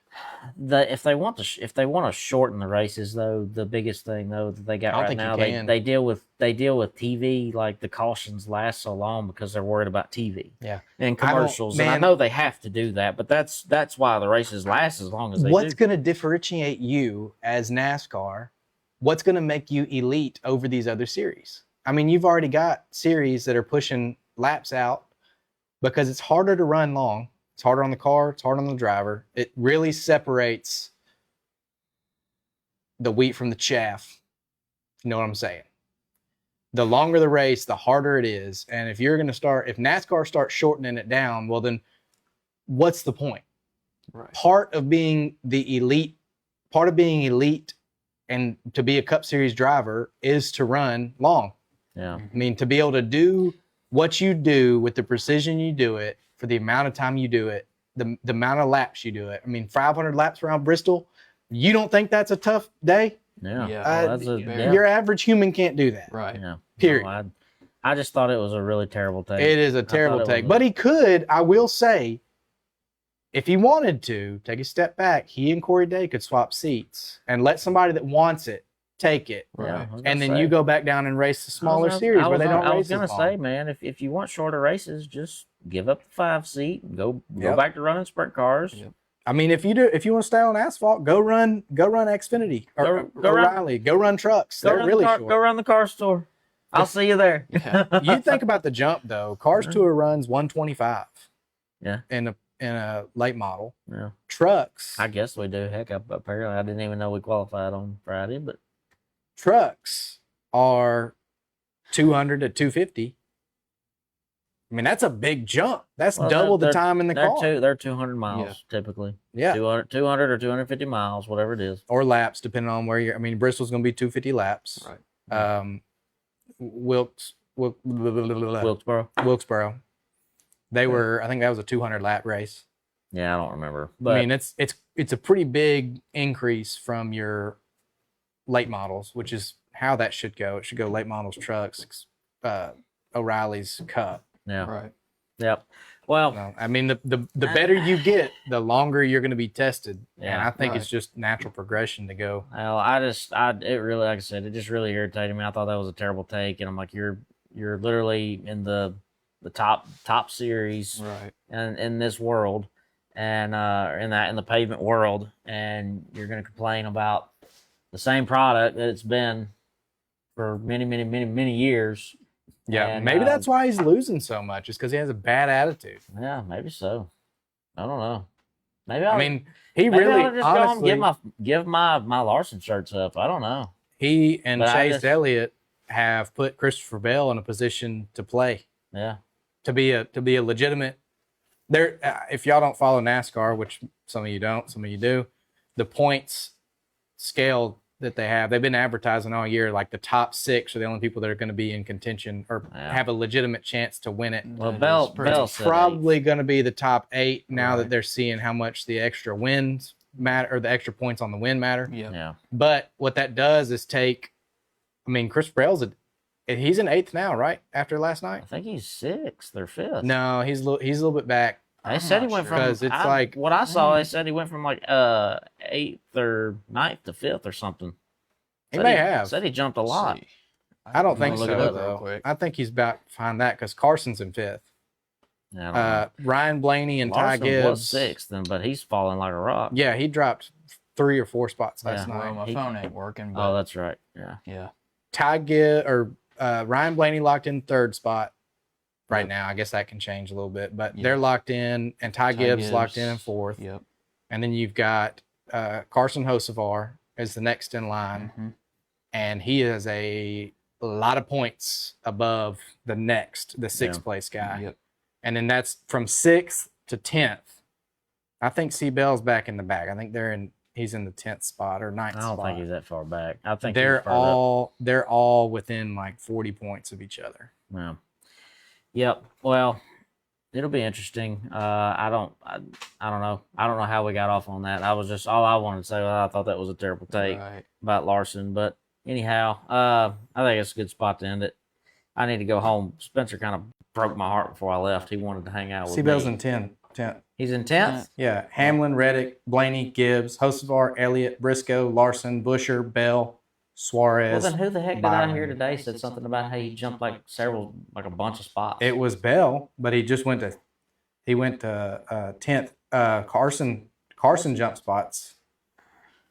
If they want to shorten the races though, the biggest thing though that they got I don't right think you now, can. they deal with TV, like the cautions last so long because they're worried about TV Yeah. and commercials. And I man- know they have to do that, but that's why the races last as long as they What's do. going to differentiate you as NASCAR? What's going to make you elite over these other series? I mean, you've already got series that are pushing laps out because it's harder to run long. It's harder on the car. It's harder on the driver. It really separates the wheat from the chaff. You know what I'm saying? The longer the race, the harder it is. And if NASCAR starts shortening it down, well, then what's the point? Right. Part of being elite and to be a Cup Series driver is to run long. Yeah. I mean, to be able to do what you do with the precision you do it, for the amount of time you do it, the amount of laps you do it. I mean, 500 laps around Bristol, you don't think that's a tough day? Yeah. Yeah. Your average human can't do that. Right. Yeah. Period. No, I just thought it was a really terrible take. It is a terrible take. But he could, I will say, if he wanted to, take a step back, he and Corey Day could swap seats and let somebody that wants it take it. Yeah, And then you go back down and race the smaller series where they don't race I was as gonna long. say, man, if you want shorter races, just give up the 5 seat and go Yep. back to running sprint cars. Yep. I mean, if you want to stay on asphalt, go run Xfinity or Go run- O'Reilly. Go run trucks. Go They're run really the car, short. Go run the car store. I'll see you there. Yeah. You think about the jump though. Cars Tour runs 125. Yeah. In a late model. Yeah. Trucks. I guess we do. Heck, apparently I didn't even know we qualified on Friday, but Trucks are 200 to 250. I mean, that's a big jump. That's Well, double the they're- time in the car. they're 200 miles typically. Yeah. 200 or 250 miles, whatever it is. Or laps, depending on where you're. I mean, Bristol's going to be 250 laps. Right. Wilkesboro. They were. I think that was a 200 lap race. Yeah, I don't remember. But I mean, it's a pretty big increase from your late models, which is how that should go. It should go late models, trucks, O'Reilly's Cup. yeah. Right. Yep. Well, No, I mean, the better you get, the longer you're going to be tested. And Yeah, I think right. it's just natural progression to go. well, it really, like I said, it just really irritated me. I thought that was a terrible take, and I'm like, you're literally in the top series Right. in this world, and in the pavement world, and you're going to complain about the same product that it's been for many years. Yeah, And, maybe that's why he's losing so much, is because he has a bad attitude. Yeah, maybe so. I don't know. Maybe I mean, he maybe really, I'll just go home honestly, and give my Larson shirts up. I don't know. he and But I Chase just- Elliott have put Christopher Bell in a position to play, Yeah. to be a legitimate. There, if y'all don't follow NASCAR, which some of you don't, some of you do, the points scale that they have, they've been advertising all year like the top 6 are the only people that are going to be in contention or Yeah. have a legitimate chance to win it. Well, That Bell is pretty- Bell said Probably going to be the top 8 now that Right. they're seeing how much the extra wins matter, or the extra points on the win matter. Yeah. Yeah. But what that does is Chris Brell's he's in 8th now, right? After last I night? think he's 6th or 5th. No, he's a little bit back. They I'm said he not went sure. from 'Cause it's like- what I saw. They said he went from like 8th or 9th to 5th or something. He Said may have. Said he jumped a lot. See. I don't think I'm so, gonna look it up real though. quick. I think he's about to find that because Carson's in 5th. Yeah, I don't know. Ryan Blaney and Ty Larson Gibbs. was 6th, then, but he's falling like a rock. Yeah, he dropped 3 or 4 spots last Yeah. night. Well, my He- phone ain't working. Oh, But that's right. Yeah. yeah. Ty Gibbs or Ryan Blaney locked in 3rd spot right Yep. now. I guess that can change a little bit, but Yep. they're locked in, and Ty Gibbs locked in 4th. Yep. And then you've got Carson Hocevar as the next in line, hmm and he is a lot of points above the 6th place guy. Yep. And then that's from 6th to 10th. I think C Bell's back in the back. I think he's in the 10th spot or 9th I don't spot. think he's that far back. I think they're he's further up. all within like 40 points of each other. Yeah. Yep. Well, it'll be interesting. I don't know. I don't know how we got off on that. I was just all I wanted to say. I thought that was a terrible take Right. about Larson, but anyhow, I think it's a good spot to end it. I need to go home. Spencer kind of broke my heart before I left. He wanted to hang out with C Bell's me. in 10. 10th. He's in 10th? Yeah, Hamlin, Reddick, Blaney, Gibbs, Hocevar, Elliott, Briscoe, Larson, Busher, Bell, Suarez. Well, then who the heck did Byron. I hear today said something about how he jumped like a bunch of spots? It was Bell, but he just went to 10th. Carson jumped spots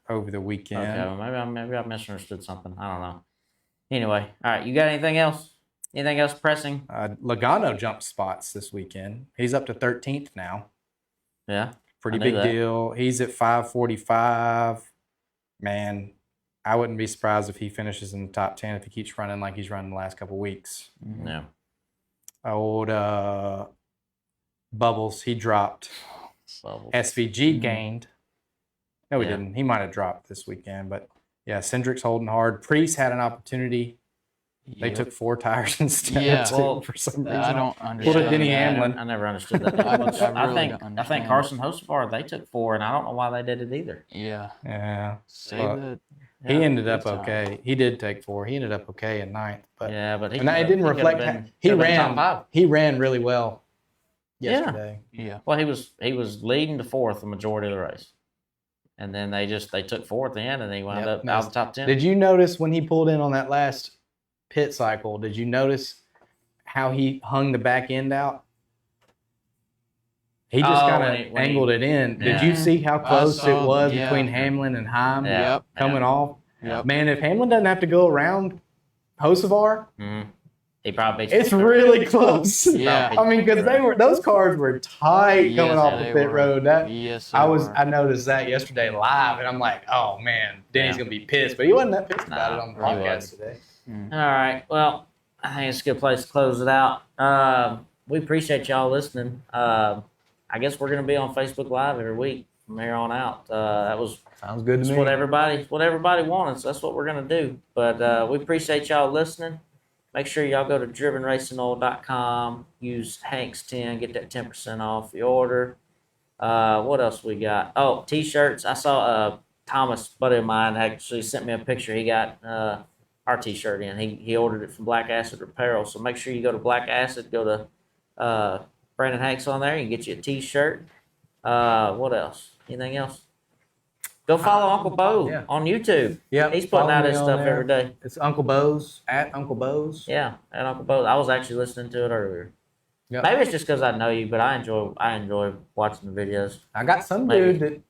over the weekend. Okay, well, maybe I misunderstood something. I don't know. Anyway, all right, you got anything else? Anything else pressing? Logano jumped spots this weekend. He's up to 13th now. Yeah. Pretty I knew big that. deal. He's at 5:45. Man, I wouldn't be surprised if he finishes in the top 10 if he keeps running like he's running the last couple weeks. Yeah. Old Bubbles, he dropped. Bubbles. SVG gained. No, he Yeah. didn't. He might have dropped this weekend, but yeah, Cindric's holding hard. Priest had an opportunity. They took 4 tires instead Yeah. of 2 Well, for some reason. I don't What understand. did Denny that. Hamlin? I never understood that. I really I think don't I think understand Carson Hocevar, they took 4, and I don't know why they did it either. Yeah. Yeah. Save Well, it. He Yeah. ended up big time. okay. He did take 4. He ended up okay in 9th, but Yeah, but he and it could've- didn't could've reflect. been- He could've been top ran. 5. He ran really well Yeah. yesterday. Yeah. Well, he was leading to 4th the majority of the race, and then they took 4 at the end, and he wound Yep. up out of the top 10. Did you notice when he pulled in on that last pit cycle? Did you notice how he hung the back end out? He just Oh, kind when he- of when he- angled it in. Did yeah. you see how close saw, it was yeah. between Hamlin and Heim Yeah. Yep. coming off? Yep. Man, if Hamlin doesn't have to go around Hocevar, Mhm. He probably beat you it's for sure. really close. Yeah. I mean, because those cars were tight coming Yes, off the they pit were. road. That Yes, I they were. noticed that yesterday live, and I'm like, oh man, Denny's Yeah. gonna be pissed, but he wasn't that pissed about No, it on the he podcast wasn't. today. All right. Well, I think it's a good place to close it out. We appreciate y'all listening. I guess we're gonna be on Facebook Live every week from here on out. That was Sounds good to It's me. what everybody wants. That's what we're gonna do. But we appreciate y'all listening. Make sure y'all go to drivenracingoil.com. Use Hanks10. Get that 10% off the order. What else we got? Oh, t-shirts. I saw Thomas, buddy of mine, actually sent me a picture. He got our t-shirt in. He ordered it from Black Acid Apparel. So make sure you go to Black Acid. Go to Brandon Hanks on there. You can get you a t-shirt. What else? Anything else? Go follow Uncle Bo Yeah. on YouTube. Yeah, He's putting out his stuff every day. It's Uncle Bo's at Uncle Bo's. Yeah, and Uncle Bo. I was actually listening to it earlier. Yep. Maybe it's just because I know you, but I enjoy watching the videos. I got some Maybe.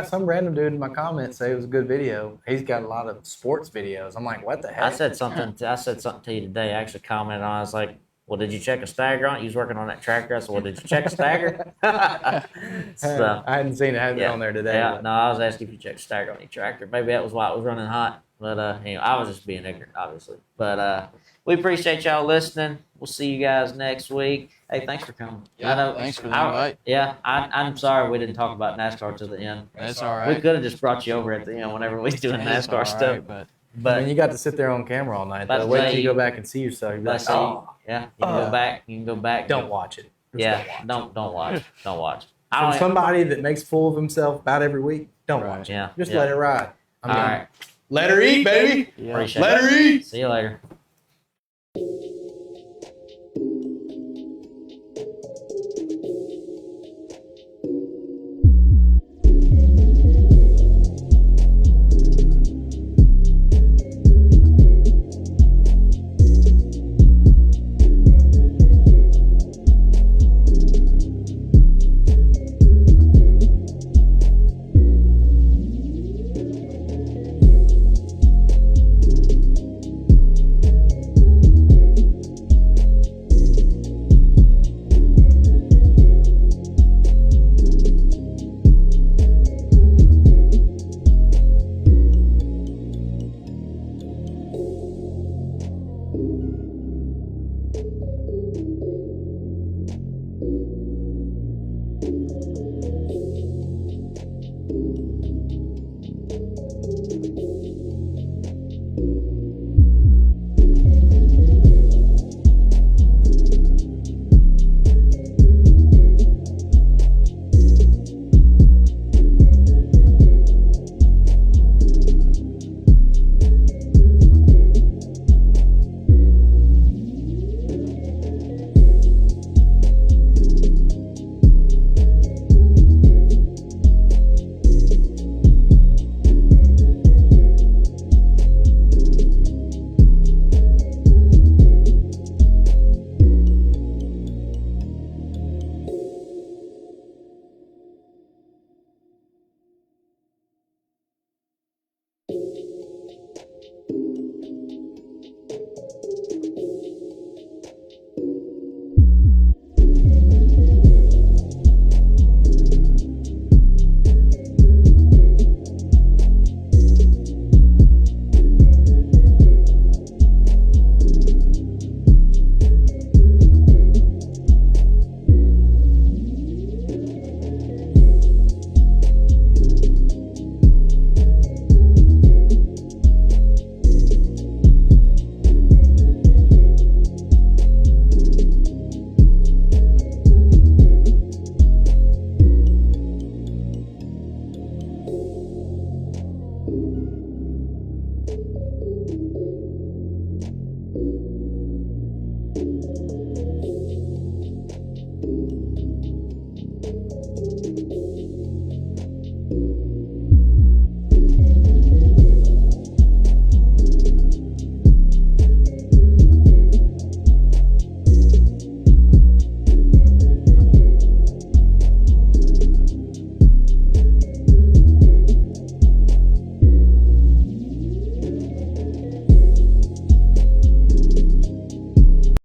some random dude in my comments say it was a good video. He's got a lot of sports videos. I'm like, what the heck? I said something to you today. I actually commented on. I was like, "Well, did you check a stagger on it? You was working on that tractor." I said, "Well, did you check a stagger?" So, I hadn't seen it. Hadn't been on there today. Yeah, but- no, I was asking if you checked stagger on your tractor. Maybe that was why it was running hot. But anyway, I was just being ignorant, obviously. But we appreciate y'all listening. We'll see you guys next week. Hey, thanks for coming. Yeah, thanks for the invite. Yeah, I'm sorry we didn't talk about NASCAR to the end. That's all We right. could have just brought you over at the end whenever we doing It's all NASCAR right, stuff. but But I mean, you got to sit there on camera all night. But Though. Wait till say- you go back and see yourself. You'll be but like, see, oh, yeah, you can go back. You can go back. don't watch it. Just Yeah, don't watch it. don't watch. I From don't. somebody that makes a fool of himself about every week, don't Right. watch it. Yeah, Just yeah. let it ride. I All mean, right. let her eat, baby. yeah. Appreciate Let it. her eat. See you later.